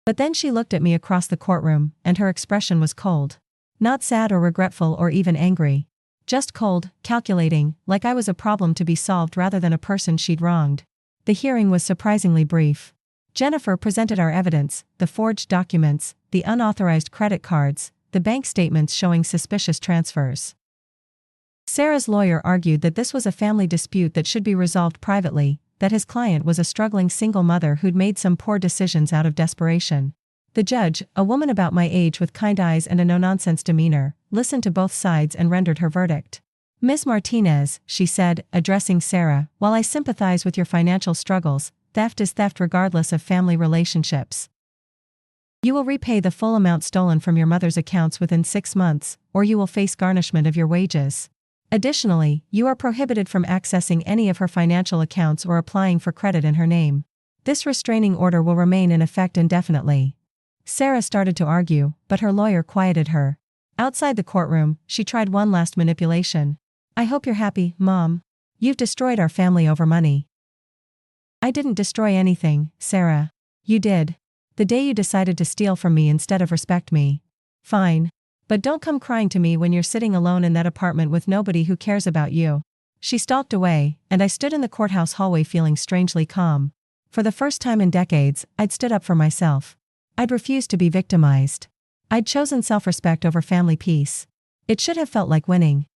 But then she looked at me across the courtroom, and her expression was cold. Not sad or regretful or even angry. Just cold, calculating, like I was a problem to be solved rather than a person she'd wronged. The hearing was surprisingly brief. Jennifer presented our evidence, the forged documents, the unauthorized credit cards, the bank statements showing suspicious transfers. Sarah's lawyer argued that this was a family dispute that should be resolved privately, that his client was a struggling single mother who'd made some poor decisions out of desperation. The judge, a woman about my age with kind eyes and a no-nonsense demeanor, listened to both sides and rendered her verdict. Ms. Martinez, she said, addressing Sarah, while I sympathize with your financial struggles, theft is theft regardless of family relationships. You will repay the full amount stolen from your mother's accounts within 6 months, or you will face garnishment of your wages. Additionally, you are prohibited from accessing any of her financial accounts or applying for credit in her name. This restraining order will remain in effect indefinitely. Sarah started to argue, but her lawyer quieted her. Outside the courtroom, she tried one last manipulation. I hope you're happy, Mom. You've destroyed our family over money. I didn't destroy anything, Sarah. You did. The day you decided to steal from me instead of respect me. Fine. But don't come crying to me when you're sitting alone in that apartment with nobody who cares about you. She stalked away, and I stood in the courthouse hallway feeling strangely calm. For the first time in decades, I'd stood up for myself. I'd refused to be victimized. I'd chosen self-respect over family peace. It should have felt like winning.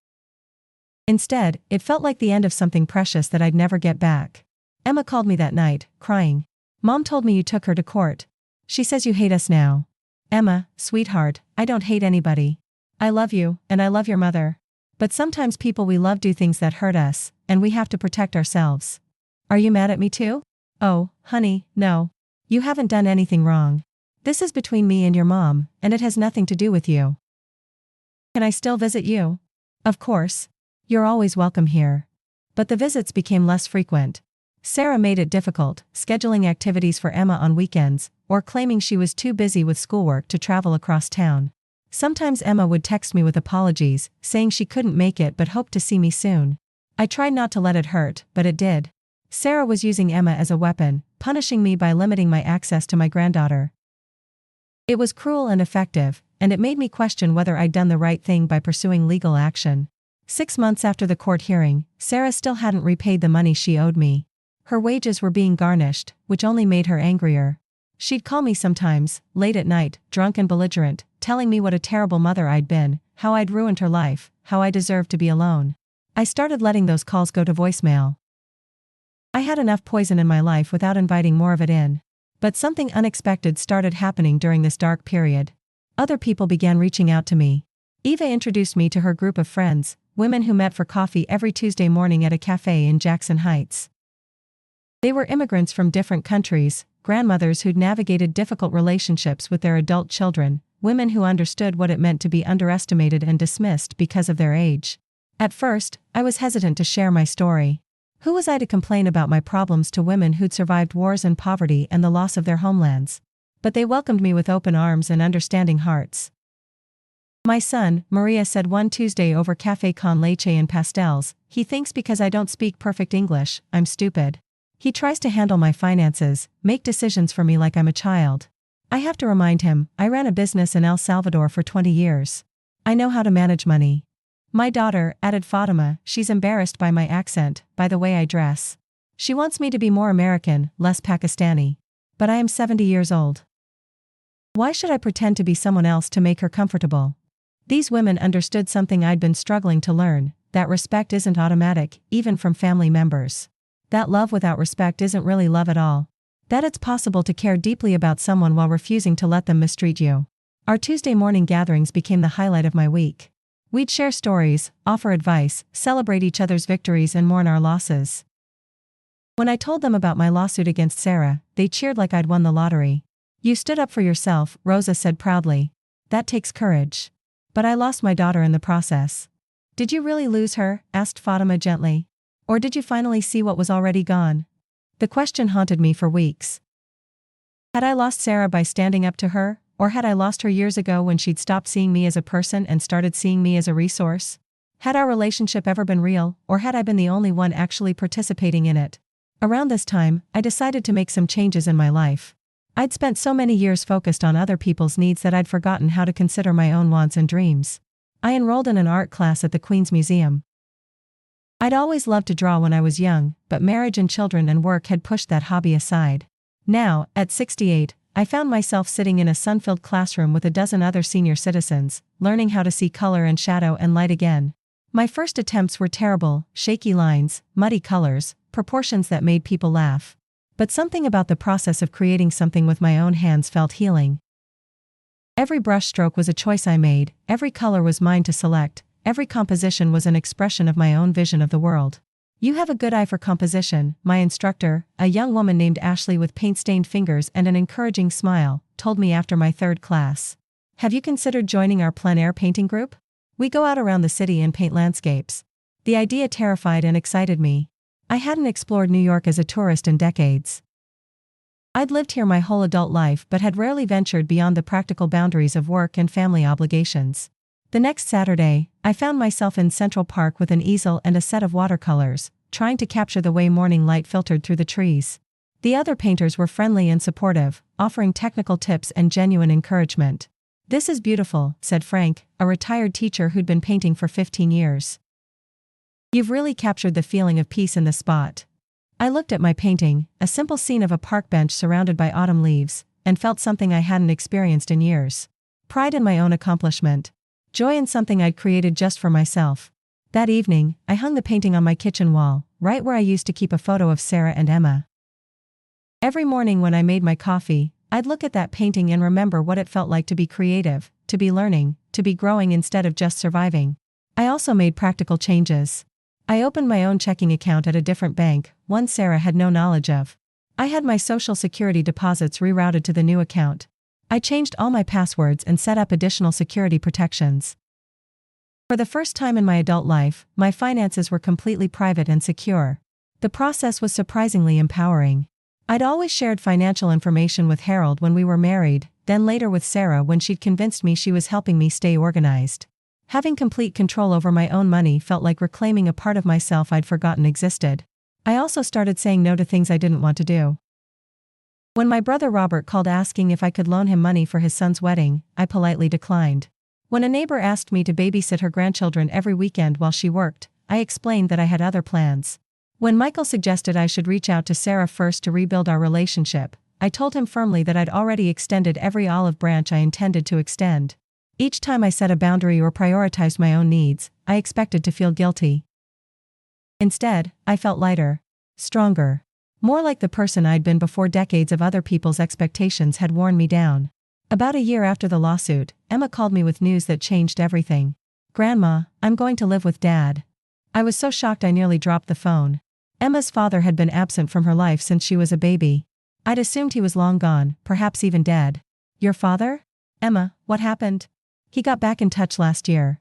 Instead, it felt like the end of something precious that I'd never get back. Emma called me that night, crying. Mom told me you took her to court. She says you hate us now. Emma, sweetheart, I don't hate anybody. I love you, and I love your mother. But sometimes people we love do things that hurt us, and we have to protect ourselves. Are you mad at me too? Oh, honey, no. You haven't done anything wrong. This is between me and your mom, and it has nothing to do with you. Can I still visit you? Of course. You're always welcome here. But the visits became less frequent. Sarah made it difficult, scheduling activities for Emma on weekends, or claiming she was too busy with schoolwork to travel across town. Sometimes Emma would text me with apologies, saying she couldn't make it but hoped to see me soon. I tried not to let it hurt, but it did. Sarah was using Emma as a weapon, punishing me by limiting my access to my granddaughter. It was cruel and effective, and it made me question whether I'd done the right thing by pursuing legal action. 6 months after the court hearing, Sarah still hadn't repaid the money she owed me. Her wages were being garnished, which only made her angrier. She'd call me sometimes, late at night, drunk and belligerent, telling me what a terrible mother I'd been, how I'd ruined her life, how I deserved to be alone. I started letting those calls go to voicemail. I had enough poison in my life without inviting more of it in. But something unexpected started happening during this dark period. Other people began reaching out to me. Eva introduced me to her group of friends, women who met for coffee every Tuesday morning at a cafe in Jackson Heights. They were immigrants from different countries, grandmothers who'd navigated difficult relationships with their adult children, women who understood what it meant to be underestimated and dismissed because of their age. At first, I was hesitant to share my story. Who was I to complain about my problems to women who'd survived wars and poverty and the loss of their homelands? But they welcomed me with open arms and understanding hearts. My son, Maria, said one Tuesday over café con leche and pastels, he thinks because I don't speak perfect English, I'm stupid. He tries to handle my finances, make decisions for me like I'm a child. I have to remind him, I ran a business in El Salvador for 20 years. I know how to manage money. My daughter, added Fatima, she's embarrassed by my accent, by the way I dress. She wants me to be more American, less Pakistani. But I am 70 years old. Why should I pretend to be someone else to make her comfortable? These women understood something I'd been struggling to learn, that respect isn't automatic, even from family members. That love without respect isn't really love at all. That it's possible to care deeply about someone while refusing to let them mistreat you. Our Tuesday morning gatherings became the highlight of my week. We'd share stories, offer advice, celebrate each other's victories and mourn our losses. When I told them about my lawsuit against Sarah, they cheered like I'd won the lottery. You stood up for yourself, Rosa said proudly. That takes courage. But I lost my daughter in the process. Did you really lose her? Asked Fatima gently. Or did you finally see what was already gone? The question haunted me for weeks. Had I lost Sarah by standing up to her, or had I lost her years ago when she'd stopped seeing me as a person and started seeing me as a resource? Had our relationship ever been real, or had I been the only one actually participating in it? Around this time, I decided to make some changes in my life. I'd spent so many years focused on other people's needs that I'd forgotten how to consider my own wants and dreams. I enrolled in an art class at the Queen's Museum. I'd always loved to draw when I was young, but marriage and children and work had pushed that hobby aside. Now, at 68, I found myself sitting in a sun-filled classroom with a dozen other senior citizens, learning how to see color and shadow and light again. My first attempts were terrible, shaky lines, muddy colors, proportions that made people laugh. But something about the process of creating something with my own hands felt healing. Every brushstroke was a choice I made, every color was mine to select, every composition was an expression of my own vision of the world. You have a good eye for composition, my instructor, a young woman named Ashley with paint-stained fingers and an encouraging smile, told me after my third class. Have you considered joining our plein air painting group? We go out around the city and paint landscapes. The idea terrified and excited me. I hadn't explored New York as a tourist in decades. I'd lived here my whole adult life but had rarely ventured beyond the practical boundaries of work and family obligations. The next Saturday, I found myself in Central Park with an easel and a set of watercolors, trying to capture the way morning light filtered through the trees. The other painters were friendly and supportive, offering technical tips and genuine encouragement. "This is beautiful," said Frank, a retired teacher who'd been painting for 15 years. "You've really captured the feeling of peace in this spot." I looked at my painting, a simple scene of a park bench surrounded by autumn leaves, and felt something I hadn't experienced in years. Pride in my own accomplishment. Joy in something I'd created just for myself. That evening, I hung the painting on my kitchen wall, right where I used to keep a photo of Sarah and Emma. Every morning when I made my coffee, I'd look at that painting and remember what it felt like to be creative, to be learning, to be growing instead of just surviving. I also made practical changes. I opened my own checking account at a different bank, one Sarah had no knowledge of. I had my Social Security deposits rerouted to the new account. I changed all my passwords and set up additional security protections. For the first time in my adult life, my finances were completely private and secure. The process was surprisingly empowering. I'd always shared financial information with Harold when we were married, then later with Sarah when she'd convinced me she was helping me stay organized. Having complete control over my own money felt like reclaiming a part of myself I'd forgotten existed. I also started saying no to things I didn't want to do. When my brother Robert called asking if I could loan him money for his son's wedding, I politely declined. When a neighbor asked me to babysit her grandchildren every weekend while she worked, I explained that I had other plans. When Michael suggested I should reach out to Sarah first to rebuild our relationship, I told him firmly that I'd already extended every olive branch I intended to extend. Each time I set a boundary or prioritized my own needs, I expected to feel guilty. Instead, I felt lighter, stronger, more like the person I'd been before decades of other people's expectations had worn me down. About a year after the lawsuit, Emma called me with news that changed everything. "Grandma, I'm going to live with Dad." I was so shocked I nearly dropped the phone. Emma's father had been absent from her life since she was a baby. I'd assumed he was long gone, perhaps even dead. "Your father?" "Emma, what happened?" "He got back in touch last year.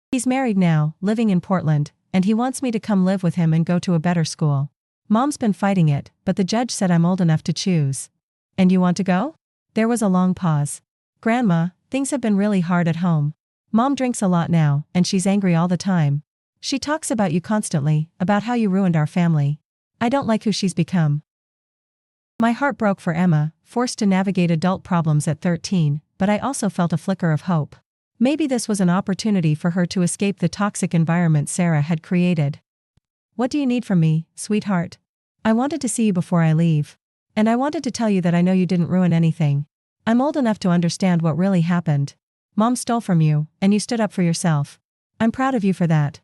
He's married now, living in Portland, and he wants me to come live with him and go to a better school. Mom's been fighting it, but the judge said I'm old enough to choose." "And you want to go?" There was a long pause. "Grandma, things have been really hard at home. Mom drinks a lot now, and she's angry all the time. She talks about you constantly, about how you ruined our family. I don't like who she's become." My heart broke for Emma, forced to navigate adult problems at 13, but I also felt a flicker of hope. Maybe this was an opportunity for her to escape the toxic environment Sarah had created. "What do you need from me, sweetheart?" "I wanted to see you before I leave. And I wanted to tell you that I know you didn't ruin anything. I'm old enough to understand what really happened. Mom stole from you, and you stood up for yourself. I'm proud of you for that."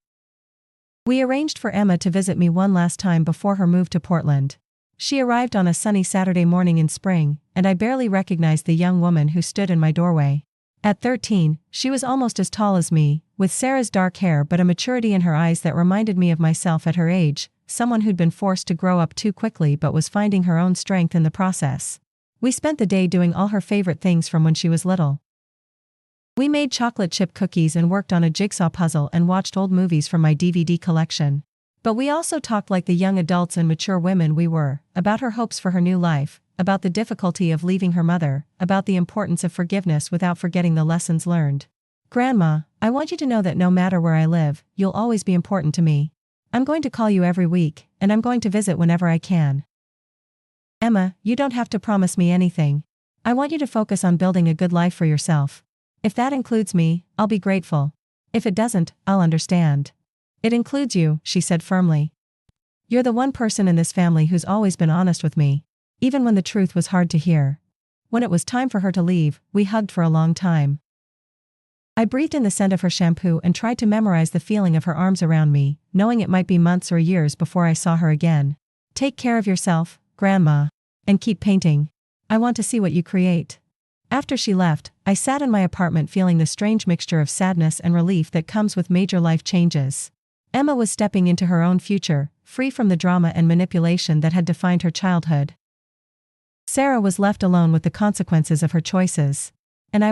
We arranged for Emma to visit me one last time before her move to Portland. She arrived on a sunny Saturday morning in spring, and I barely recognized the young woman who stood in my doorway. At 13, she was almost as tall as me, with Sarah's dark hair but a maturity in her eyes that reminded me of myself at her age, someone who'd been forced to grow up too quickly but was finding her own strength in the process. We spent the day doing all her favorite things from when she was little. We made chocolate chip cookies and worked on a jigsaw puzzle and watched old movies from my DVD collection. But we also talked like the young adults and mature women we were, about her hopes for her new life, about the difficulty of leaving her mother, about the importance of forgiveness without forgetting the lessons learned. "Grandma, I want you to know that no matter where I live, you'll always be important to me. I'm going to call you every week, and I'm going to visit whenever I can. Emma, you don't have to promise me anything. I want you to focus on building a good life for yourself. If that includes me, I'll be grateful. If it doesn't, I'll understand." "It includes you," she said firmly. "You're the one person in this family who's always been honest with me, even when the truth was hard to hear." When it was time for her to leave, we hugged for a long time. I breathed in the scent of her shampoo and tried to memorize the feeling of her arms around me, knowing it might be months or years before I saw her again. "Take care of yourself, Grandma. And keep painting. I want to see what you create." After she left, I sat in my apartment feeling the strange mixture of sadness and relief that comes with major life changes. Emma was stepping into her own future, free from the drama and manipulation that had defined her childhood. Sarah was left alone with the consequences of her choices. And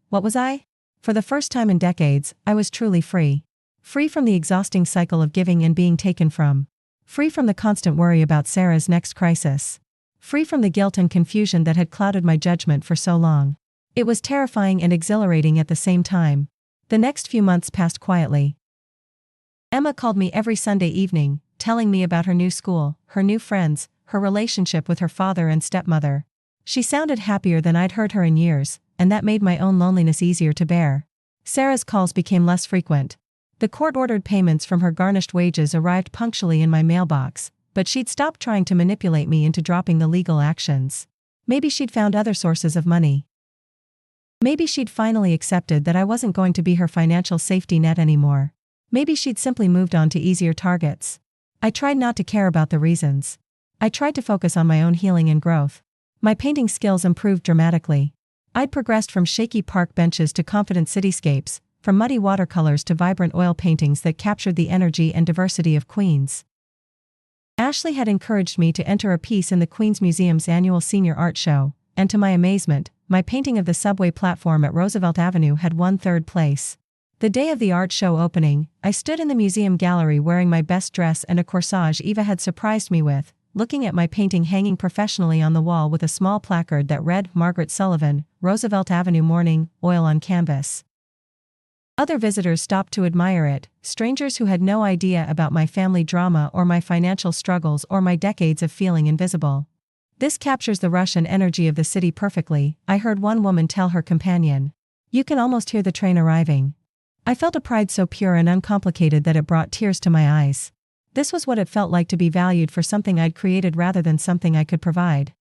what was I? For the first time in decades, I was truly free. Free from the exhausting cycle of giving and being taken from. Free from the constant worry about Sarah's next crisis. Free from the guilt and confusion that had clouded my judgment for so long. It was terrifying and exhilarating at the same time. The next few months passed quietly. Emma called me every Sunday evening, telling me about her new school, her new friends, her relationship with her father and stepmother. She sounded happier than I'd heard her in years, and that made my own loneliness easier to bear. Sarah's calls became less frequent. The court-ordered payments from her garnished wages arrived punctually in my mailbox, but she'd stopped trying to manipulate me into dropping the legal actions. Maybe she'd found other sources of money. Maybe she'd finally accepted that I wasn't going to be her financial safety net anymore. Maybe she'd simply moved on to easier targets. I tried not to care about the reasons. I tried to focus on my own healing and growth. My painting skills improved dramatically. I'd progressed from shaky park benches to confident cityscapes, from muddy watercolors to vibrant oil paintings that captured the energy and diversity of Queens. Ashley had encouraged me to enter a piece in the Queens Museum's annual senior art show, and to my amazement, my painting of the subway platform at Roosevelt Avenue had won third place. The day of the art show opening, I stood in the museum gallery wearing my best dress and a corsage Eva had surprised me with, looking at my painting hanging professionally on the wall with a small placard that read, "Margaret Sullivan, Roosevelt Avenue Morning, Oil on Canvas." Other visitors stopped to admire it, strangers who had no idea about my family drama or my financial struggles or my decades of feeling invisible. "This captures the rush and energy of the city perfectly," I heard one woman tell her companion. "You can almost hear the train arriving." I felt a pride so pure and uncomplicated that it brought tears to my eyes. This was what it felt like to be valued for something I'd created rather than something I could provide.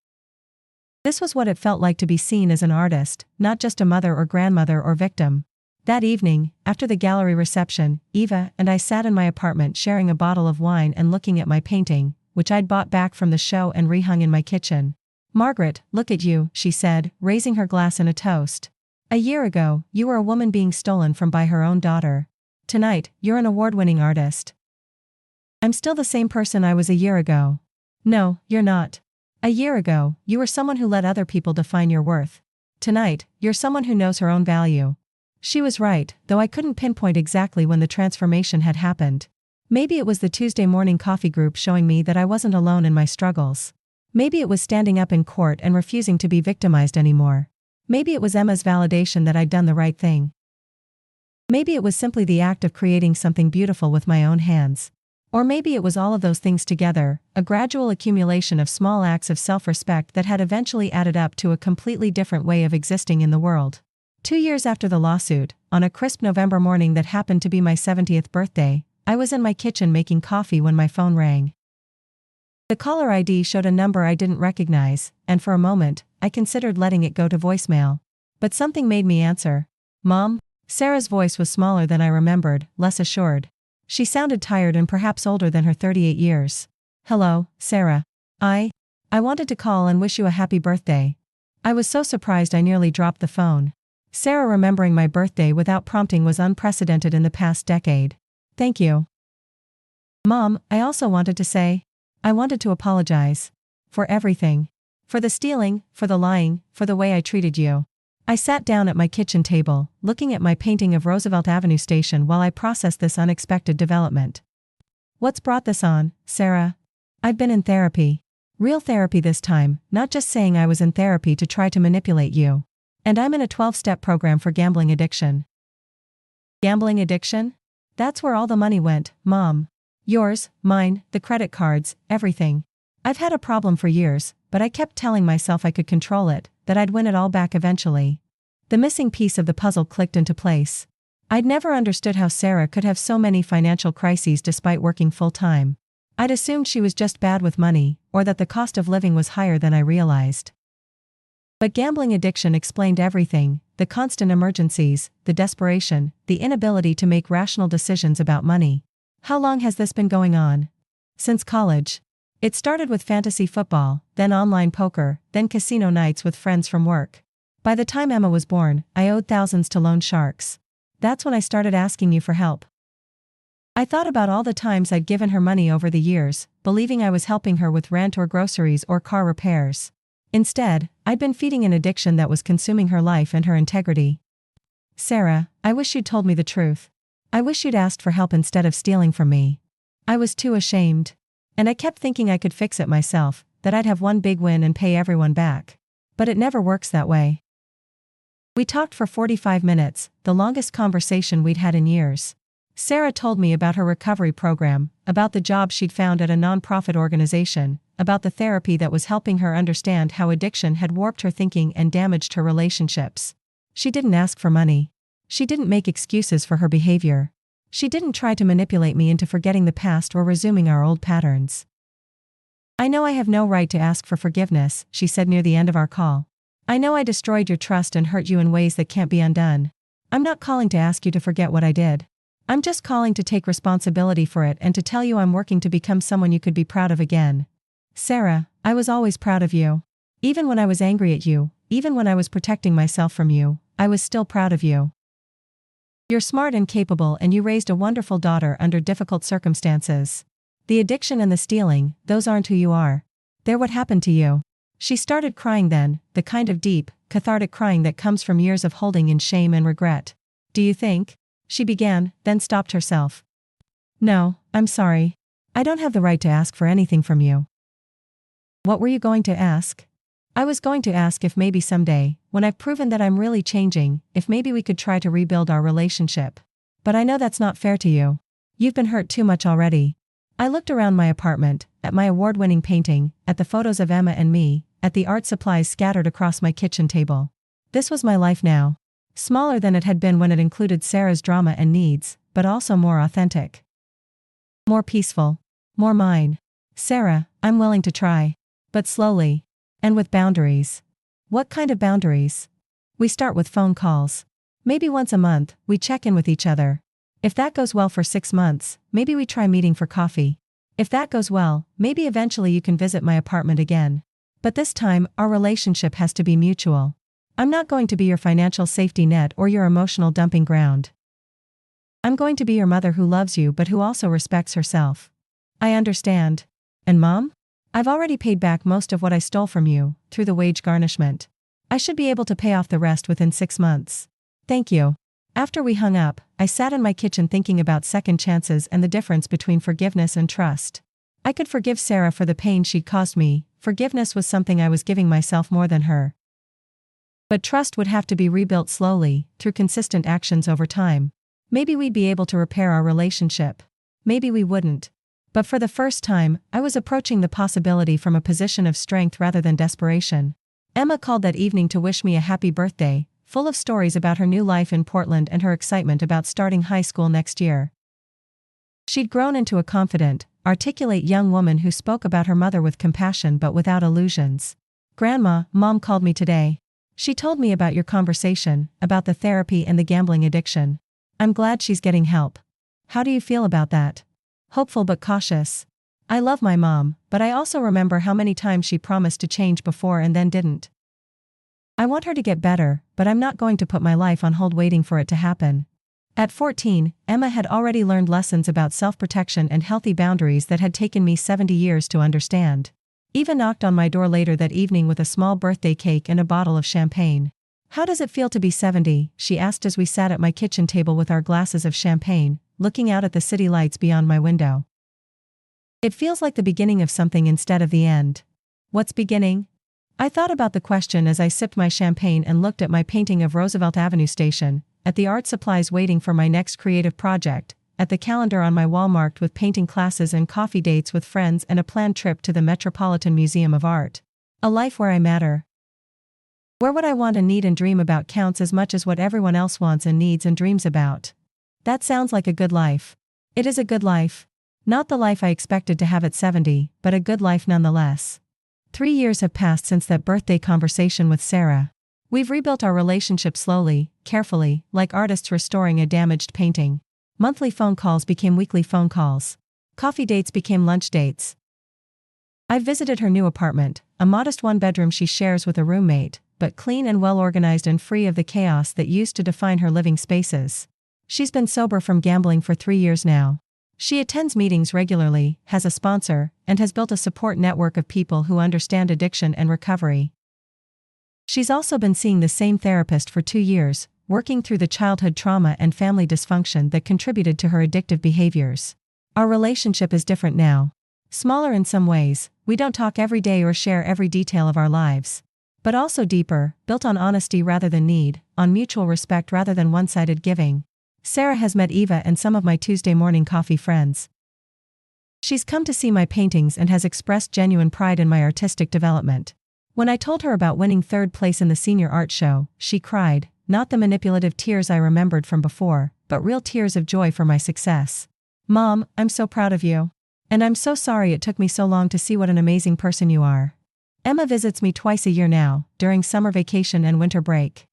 This was what it felt like to be seen as an artist, not just a mother or grandmother or victim. That evening, after the gallery reception, Eva and I sat in my apartment sharing a bottle of wine and looking at my painting, which I'd bought back from the show and rehung in my kitchen. "Margaret, look at you," she said, raising her glass in a toast. "A year ago, you were a woman being stolen from by her own daughter. Tonight, you're an award-winning artist." "I'm still the same person I was a year ago." "No, you're not. A year ago, you were someone who let other people define your worth. Tonight, you're someone who knows her own value." She was right, though I couldn't pinpoint exactly when the transformation had happened. Maybe it was the Tuesday morning coffee group showing me that I wasn't alone in my struggles. Maybe it was standing up in court and refusing to be victimized anymore. Maybe it was Emma's validation that I'd done the right thing. Maybe it was simply the act of creating something beautiful with my own hands. Or maybe it was all of those things together, a gradual accumulation of small acts of self-respect that had eventually added up to a completely different way of existing in the world. 2 years after the lawsuit, on a crisp November morning that happened to be my 70th birthday, I was in my kitchen making coffee when my phone rang. The caller ID showed a number I didn't recognize, and for a moment, I considered letting it go to voicemail. But something made me answer. "Mom?" Sarah's voice was smaller than I remembered, less assured. She sounded tired and perhaps older than her 38 years. "Hello, Sarah. I wanted to call and wish you a happy birthday." I was so surprised I nearly dropped the phone. Sarah remembering my birthday without prompting was unprecedented in the past decade. "Thank you." "Mom, I also wanted to say, I wanted to apologize. For everything. For the stealing, for the lying, for the way I treated you." I sat down at my kitchen table, looking at my painting of Roosevelt Avenue Station while I processed this unexpected development. "What's brought this on, Sarah?" "I've been in therapy. Real therapy this time, not just saying I was in therapy to try to manipulate you. And I'm in a 12-step program for gambling addiction." "Gambling addiction? That's where all the money went, Mom. Yours, mine, the credit cards, everything. I've had a problem for years, but I kept telling myself I could control it, that I'd win it all back eventually." The missing piece of the puzzle clicked into place. I'd never understood how Sarah could have so many financial crises despite working full-time. I'd assumed she was just bad with money, or that the cost of living was higher than I realized. But gambling addiction explained everything: the constant emergencies, the desperation, the inability to make rational decisions about money. "How long has this been going on?" "Since college. It started with fantasy football, then online poker, then casino nights with friends from work. By the time Emma was born, I owed thousands to loan sharks. That's when I started asking you for help." I thought about all the times I'd given her money over the years, believing I was helping her with rent or groceries or car repairs. Instead, I'd been feeding an addiction that was consuming her life and her integrity. "Sarah, I wish you'd told me the truth. I wish you'd asked for help instead of stealing from me. I was too ashamed. And I kept thinking I could fix it myself, that I'd have one big win and pay everyone back. But it never works that way." We talked for 45 minutes, the longest conversation we'd had in years. Sarah told me about her recovery program, about the job she'd found at a nonprofit organization, about the therapy that was helping her understand how addiction had warped her thinking and damaged her relationships. She didn't ask for money. She didn't make excuses for her behavior. She didn't try to manipulate me into forgetting the past or resuming our old patterns. I know I have no right to ask for forgiveness, she said near the end of our call. I know I destroyed your trust and hurt you in ways that can't be undone. I'm not calling to ask you to forget what I did. I'm just calling to take responsibility for it and to tell you I'm working to become someone you could be proud of again. Sarah, I was always proud of you. Even when I was angry at you, even when I was protecting myself from you, I was still proud of you. You're smart and capable and you raised a wonderful daughter under difficult circumstances. The addiction and the stealing, those aren't who you are. They're what happened to you. She started crying then, the kind of deep, cathartic crying that comes from years of holding in shame and regret. Do you think? She began, then stopped herself. No, I'm sorry. I don't have the right to ask for anything from you. What were you going to ask? I was going to ask if maybe someday, when I've proven that I'm really changing, if maybe we could try to rebuild our relationship. But I know that's not fair to you. You've been hurt too much already. I looked around my apartment, at my award-winning painting, at the photos of Emma and me, at the art supplies scattered across my kitchen table. This was my life now. Smaller than it had been when it included Sarah's drama and needs, but also more authentic. More peaceful. More mine. Sarah, I'm willing to try. But slowly. And with boundaries. What kind of boundaries? We start with phone calls. Maybe once a month, we check in with each other. If that goes well for 6 months, maybe we try meeting for coffee. If that goes well, maybe eventually you can visit my apartment again. But this time, our relationship has to be mutual. I'm not going to be your financial safety net or your emotional dumping ground. I'm going to be your mother who loves you but who also respects herself. I understand. And Mom? I've already paid back most of what I stole from you, through the wage garnishment. I should be able to pay off the rest within 6 months. Thank you. After we hung up, I sat in my kitchen thinking about second chances and the difference between forgiveness and trust. I could forgive Sarah for the pain she'd caused me. Forgiveness was something I was giving myself more than her. But trust would have to be rebuilt slowly, through consistent actions over time. Maybe we'd be able to repair our relationship. Maybe we wouldn't. But for the first time, I was approaching the possibility from a position of strength rather than desperation. Emma called that evening to wish me a happy birthday, full of stories about her new life in Portland and her excitement about starting high school next year. She'd grown into a confident, articulate young woman who spoke about her mother with compassion but without illusions. Grandma, Mom called me today. She told me about your conversation, about the therapy and the gambling addiction. I'm glad she's getting help. How do you feel about that? Hopeful but cautious. I love my mom, but I also remember how many times she promised to change before and then didn't. I want her to get better, but I'm not going to put my life on hold waiting for it to happen. At 14, Emma had already learned lessons about self-protection and healthy boundaries that had taken me 70 years to understand. Eva knocked on my door later that evening with a small birthday cake and a bottle of champagne. How does it feel to be 70? She asked as we sat at my kitchen table with our glasses of champagne, looking out at the city lights beyond my window. It feels like the beginning of something instead of the end. What's beginning? I thought about the question as I sipped my champagne and looked at my painting of Roosevelt Avenue Station, at the art supplies waiting for my next creative project, at the calendar on my wall marked with painting classes and coffee dates with friends and a planned trip to the Metropolitan Museum of Art. A life where I matter. Where what I want and need and dream about counts as much as what everyone else wants and needs and dreams about. That sounds like a good life. It is a good life. Not the life I expected to have at 70, but a good life nonetheless. 3 years have passed since that birthday conversation with Sarah. We've rebuilt our relationship slowly, carefully, like artists restoring a damaged painting. Monthly phone calls became weekly phone calls. Coffee dates became lunch dates. I've visited her new apartment, a modest one-bedroom she shares with a roommate, but clean and well-organized and free of the chaos that used to define her living spaces. She's been sober from gambling for 3 years now. She attends meetings regularly, has a sponsor, and has built a support network of people who understand addiction and recovery. She's also been seeing the same therapist for 2 years, working through the childhood trauma and family dysfunction that contributed to her addictive behaviors. Our relationship is different now. Smaller in some ways, we don't talk every day or share every detail of our lives. but also deeper, built on honesty rather than need, on mutual respect rather than one-sided giving. Sarah has met Eva and some of my Tuesday morning coffee friends. She's come to see my paintings and has expressed genuine pride in my artistic development. When I told her about winning 3rd place in the senior art show, she cried, not the manipulative tears I remembered from before, but real tears of joy for my success. Mom, I'm so proud of you. And I'm so sorry it took me so long to see what an amazing person you are. Emma visits me twice a year now, during summer vacation and winter break.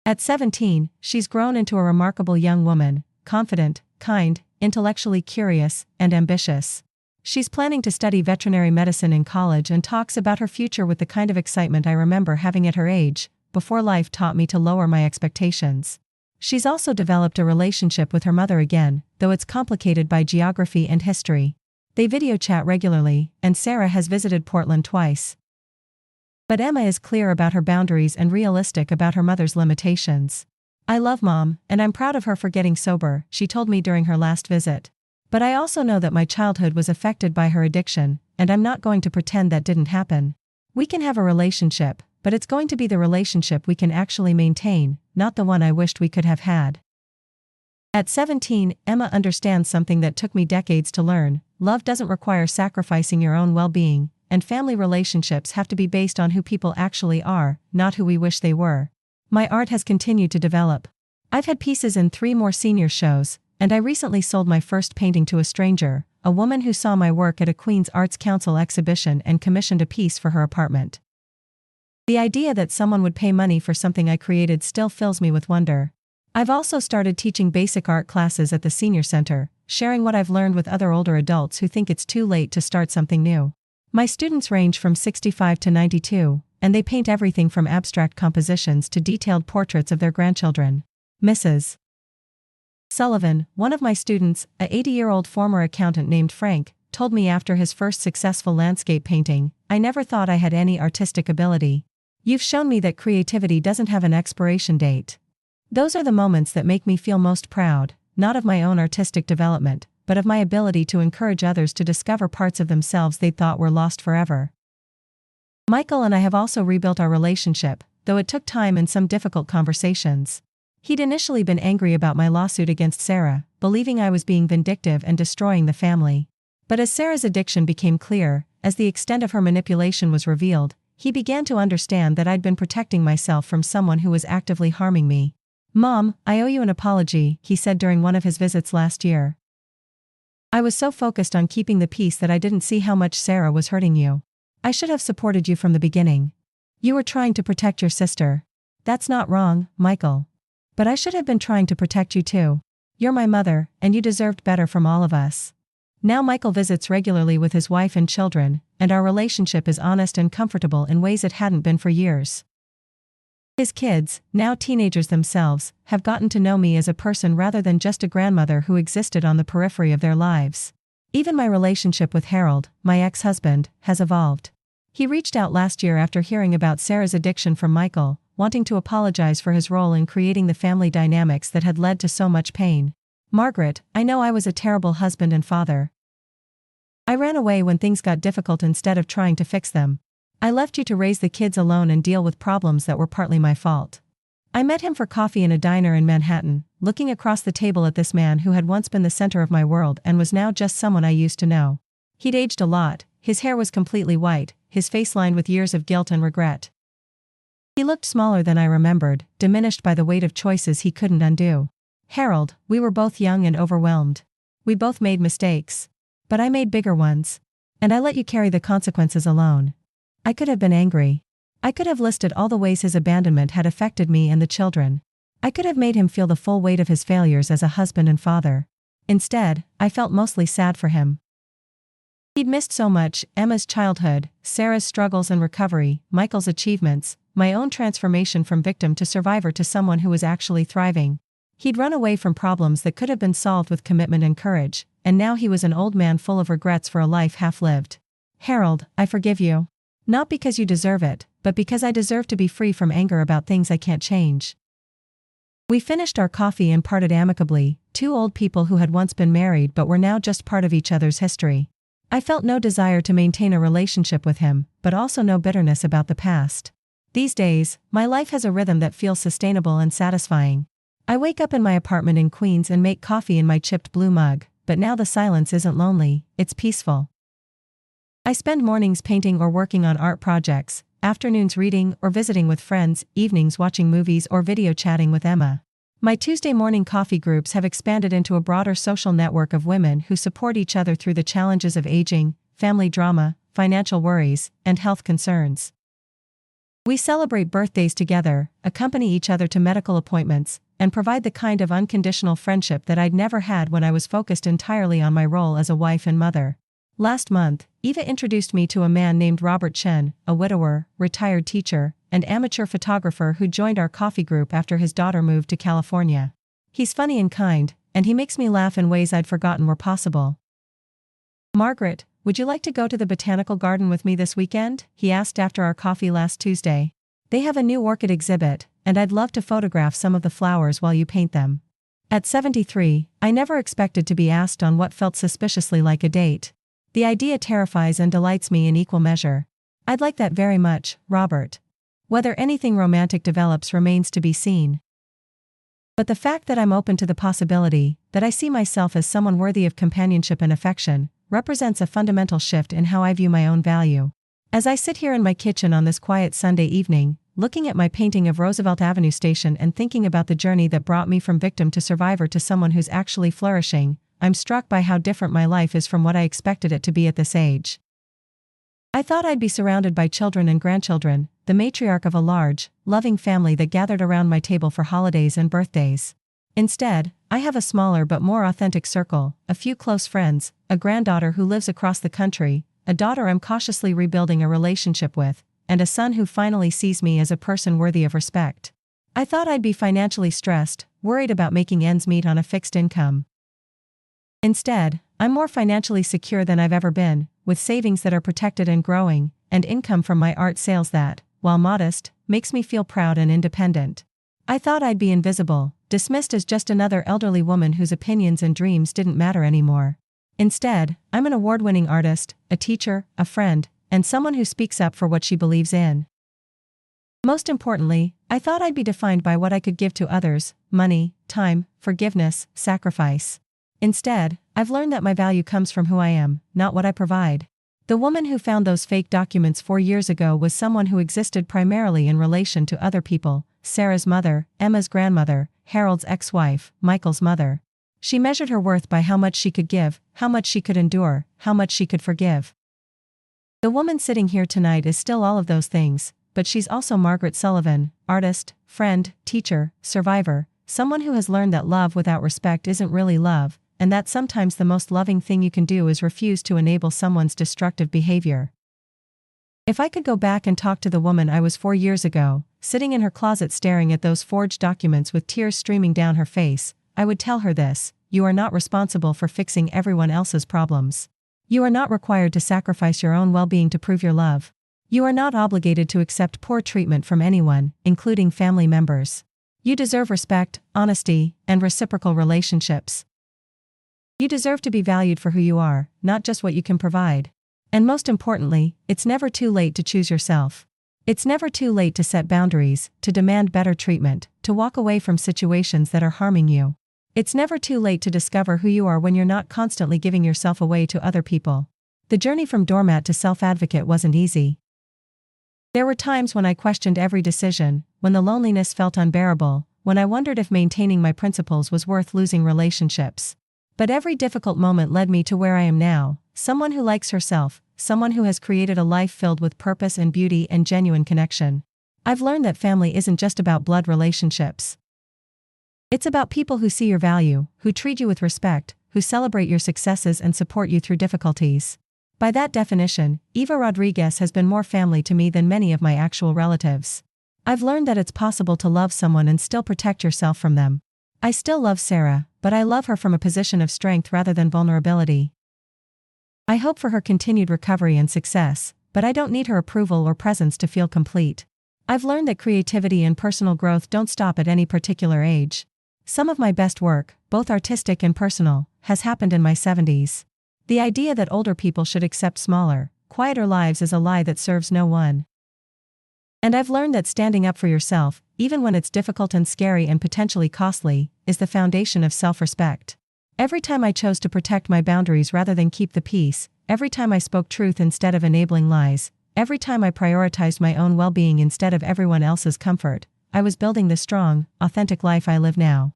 At 17, she's grown into a remarkable young woman, confident, kind, intellectually curious, and ambitious. She's planning to study veterinary medicine in college and talks about her future with the kind of excitement I remember having at her age, before life taught me to lower my expectations. She's also developed a relationship with her mother again, though it's complicated by geography and history. They video chat regularly, and Sarah has visited Portland twice. But Emma is clear about her boundaries and realistic about her mother's limitations. I love Mom, and I'm proud of her for getting sober, she told me during her last visit. But I also know that my childhood was affected by her addiction, and I'm not going to pretend that didn't happen. We can have a relationship, but it's going to be the relationship we can actually maintain, not the one I wished we could have had. At 17, Emma understands something that took me decades to learn: love doesn't require sacrificing your own well-being, and family relationships have to be based on who people actually are, not who we wish they were. My art has continued to develop. I've had pieces in 3 more senior shows, and I recently sold my first painting to a stranger, a woman who saw my work at a Queen's Arts Council exhibition and commissioned a piece for her apartment. The idea that someone would pay money for something I created still fills me with wonder. I've also started teaching basic art classes at the senior center, sharing what I've learned with other older adults who think it's too late to start something new. My students range from 65 to 92, and they paint everything from abstract compositions to detailed portraits of their grandchildren. Mrs. Sullivan, one of my students, a 80-year-old former accountant named Frank, told me after his first successful landscape painting, "I never thought I had any artistic ability. You've shown me that creativity doesn't have an expiration date." Those are the moments that make me feel most proud, not of my own artistic development, but of my ability to encourage others to discover parts of themselves they thought were lost forever. Michael and I have also rebuilt our relationship, though it took time and some difficult conversations. He'd initially been angry about my lawsuit against Sarah, believing I was being vindictive and destroying the family. But as Sarah's addiction became clear, as the extent of her manipulation was revealed, he began to understand that I'd been protecting myself from someone who was actively harming me. "Mom, I owe you an apology," he said during one of his visits last year. "I was so focused on keeping the peace that I didn't see how much Sarah was hurting you. I should have supported you from the beginning. You were trying to protect your sister. That's not wrong, Michael. But I should have been trying to protect you too. You're my mother, and you deserved better from all of us." Now Michael visits regularly with his wife and children, and our relationship is honest and comfortable in ways it hadn't been for years. His kids, now teenagers themselves, have gotten to know me as a person rather than just a grandmother who existed on the periphery of their lives. Even my relationship with Harold, my ex-husband, has evolved. He reached out last year after hearing about Sarah's addiction from Michael, wanting to apologize for his role in creating the family dynamics that had led to so much pain. "Margaret, I know I was a terrible husband and father. I ran away when things got difficult instead of trying to fix them. I left you to raise the kids alone and deal with problems that were partly my fault." I met him for coffee in a diner in Manhattan, looking across the table at this man who had once been the center of my world and was now just someone I used to know. He'd aged a lot, his hair was completely white, his face lined with years of guilt and regret. He looked smaller than I remembered, diminished by the weight of choices he couldn't undo. "Harold, we were both young and overwhelmed. We both made mistakes. But I made bigger ones. And I let you carry the consequences alone. I could have been angry. I could have listed all the ways his abandonment had affected me and the children. I could have made him feel the full weight of his failures as a husband and father. Instead, I felt mostly sad for him. He'd missed so much: Emma's childhood, Sarah's struggles and recovery, Michael's achievements, my own transformation from victim to survivor to someone who was actually thriving. He'd run away from problems that could have been solved with commitment and courage, and now he was an old man full of regrets for a life half-lived. "Harold, I forgive you. Not because you deserve it, but because I deserve to be free from anger about things I can't change." We finished our coffee and parted amicably, two old people who had once been married but were now just part of each other's history. I felt no desire to maintain a relationship with him, but also no bitterness about the past. These days, my life has a rhythm that feels sustainable and satisfying. I wake up in my apartment in Queens and make coffee in my chipped blue mug, but now the silence isn't lonely, it's peaceful. I spend mornings painting or working on art projects, afternoons reading or visiting with friends, evenings watching movies or video chatting with Emma. My Tuesday morning coffee groups have expanded into a broader social network of women who support each other through the challenges of aging, family drama, financial worries, and health concerns. We celebrate birthdays together, accompany each other to medical appointments, and provide the kind of unconditional friendship that I'd never had when I was focused entirely on my role as a wife and mother. Last month, Eva introduced me to a man named Robert Chen, a widower, retired teacher, and amateur photographer who joined our coffee group after his daughter moved to California. He's funny and kind, and he makes me laugh in ways I'd forgotten were possible. "Margaret, would you like to go to the botanical garden with me this weekend?" he asked after our coffee last Tuesday. "They have a new orchid exhibit, and I'd love to photograph some of the flowers while you paint them." At 73, I never expected to be asked on what felt suspiciously like a date. The idea terrifies and delights me in equal measure. "I'd like that very much, Robert. Whether anything romantic develops remains to be seen. But the fact that I'm open to the possibility, that I see myself as someone worthy of companionship and affection, represents a fundamental shift in how I view my own value. As I sit here in my kitchen on this quiet Sunday evening, looking at my painting of Roosevelt Avenue Station and thinking about the journey that brought me from victim to survivor to someone who's actually flourishing, I'm struck by how different my life is from what I expected it to be at this age. I thought I'd be surrounded by children and grandchildren, the matriarch of a large, loving family that gathered around my table for holidays and birthdays. Instead, I have a smaller but more authentic circle, a few close friends, a granddaughter who lives across the country, a daughter I'm cautiously rebuilding a relationship with, and a son who finally sees me as a person worthy of respect. I thought I'd be financially stressed, worried about making ends meet on a fixed income. Instead, I'm more financially secure than I've ever been, with savings that are protected and growing, and income from my art sales that, while modest, makes me feel proud and independent. I thought I'd be invisible, dismissed as just another elderly woman whose opinions and dreams didn't matter anymore. Instead, I'm an award-winning artist, a teacher, a friend, and someone who speaks up for what she believes in. Most importantly, I thought I'd be defined by what I could give to others: money, time, forgiveness, sacrifice. Instead, I've learned that my value comes from who I am, not what I provide. The woman who found those fake documents 4 years ago was someone who existed primarily in relation to other people: Sarah's mother, Emma's grandmother, Harold's ex-wife, Michael's mother. She measured her worth by how much she could give, how much she could endure, how much she could forgive. The woman sitting here tonight is still all of those things, but she's also Margaret Sullivan, artist, friend, teacher, survivor, someone who has learned that love without respect isn't really love, and that sometimes the most loving thing you can do is refuse to enable someone's destructive behavior. If I could go back and talk to the woman I was 4 years ago, sitting in her closet staring at those forged documents with tears streaming down her face, I would tell her this: you are not responsible for fixing everyone else's problems. You are not required to sacrifice your own well-being to prove your love. You are not obligated to accept poor treatment from anyone, including family members. You deserve respect, honesty, and reciprocal relationships. You deserve to be valued for who you are, not just what you can provide. And most importantly, it's never too late to choose yourself. It's never too late to set boundaries, to demand better treatment, to walk away from situations that are harming you. It's never too late to discover who you are when you're not constantly giving yourself away to other people. The journey from doormat to self-advocate wasn't easy. There were times when I questioned every decision, when the loneliness felt unbearable, when I wondered if maintaining my principles was worth losing relationships. But every difficult moment led me to where I am now, someone who likes herself, someone who has created a life filled with purpose and beauty and genuine connection. I've learned that family isn't just about blood relationships. It's about people who see your value, who treat you with respect, who celebrate your successes and support you through difficulties. By that definition, Eva Rodriguez has been more family to me than many of my actual relatives. I've learned that it's possible to love someone and still protect yourself from them. I still love Sarah, but I love her from a position of strength rather than vulnerability. I hope for her continued recovery and success, but I don't need her approval or presence to feel complete. I've learned that creativity and personal growth don't stop at any particular age. Some of my best work, both artistic and personal, has happened in my 70s. The idea that older people should accept smaller, quieter lives is a lie that serves no one. And I've learned that standing up for yourself, even when it's difficult and scary and potentially costly, is the foundation of self-respect. Every time I chose to protect my boundaries rather than keep the peace, every time I spoke truth instead of enabling lies, every time I prioritized my own well-being instead of everyone else's comfort, I was building the strong, authentic life I live now.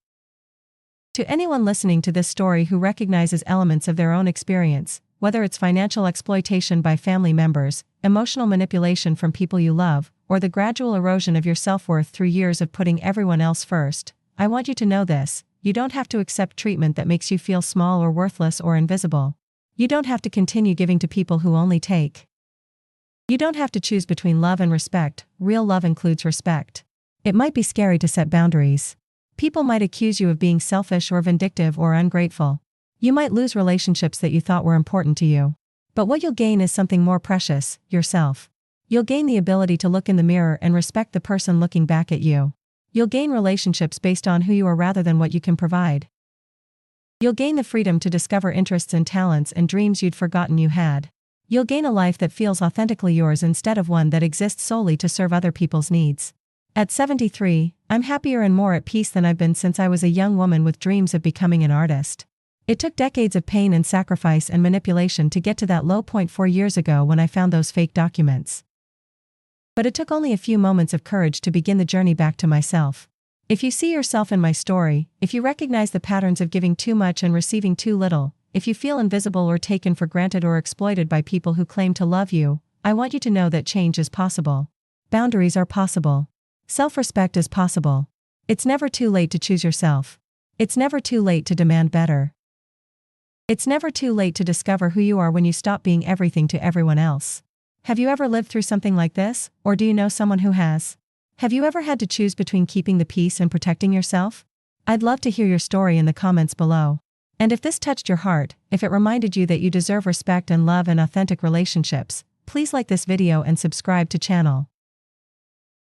To anyone listening to this story who recognizes elements of their own experience, whether it's financial exploitation by family members, emotional manipulation from people you love, or the gradual erosion of your self-worth through years of putting everyone else first, I want you to know this: you don't have to accept treatment that makes you feel small or worthless or invisible. You don't have to continue giving to people who only take. You don't have to choose between love and respect. Real love includes respect. It might be scary to set boundaries. People might accuse you of being selfish or vindictive or ungrateful. You might lose relationships that you thought were important to you. But what you'll gain is something more precious: yourself. You'll gain the ability to look in the mirror and respect the person looking back at you. You'll gain relationships based on who you are rather than what you can provide. You'll gain the freedom to discover interests and talents and dreams you'd forgotten you had. You'll gain a life that feels authentically yours instead of one that exists solely to serve other people's needs. At 73, I'm happier and more at peace than I've been since I was a young woman with dreams of becoming an artist. It took decades of pain and sacrifice and manipulation to get to that low point 4 years ago when I found those fake documents. But it took only a few moments of courage to begin the journey back to myself. If you see yourself in my story, if you recognize the patterns of giving too much and receiving too little, if you feel invisible or taken for granted or exploited by people who claim to love you, I want you to know that change is possible. Boundaries are possible. Self-respect is possible. It's never too late to choose yourself. It's never too late to demand better. It's never too late to discover who you are when you stop being everything to everyone else. Have you ever lived through something like this, or do you know someone who has? Have you ever had to choose between keeping the peace and protecting yourself? I'd love to hear your story in the comments below. And if this touched your heart, if it reminded you that you deserve respect and love and authentic relationships, please like this video and subscribe to channel.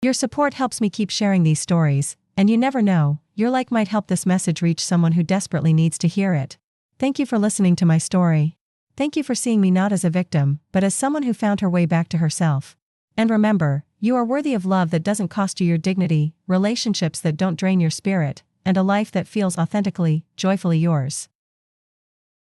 Your support helps me keep sharing these stories, and you never know, your like might help this message reach someone who desperately needs to hear it. Thank you for listening to my story. Thank you for seeing me not as a victim, but as someone who found her way back to herself. And remember, you are worthy of love that doesn't cost you your dignity, relationships that don't drain your spirit, and a life that feels authentically, joyfully yours.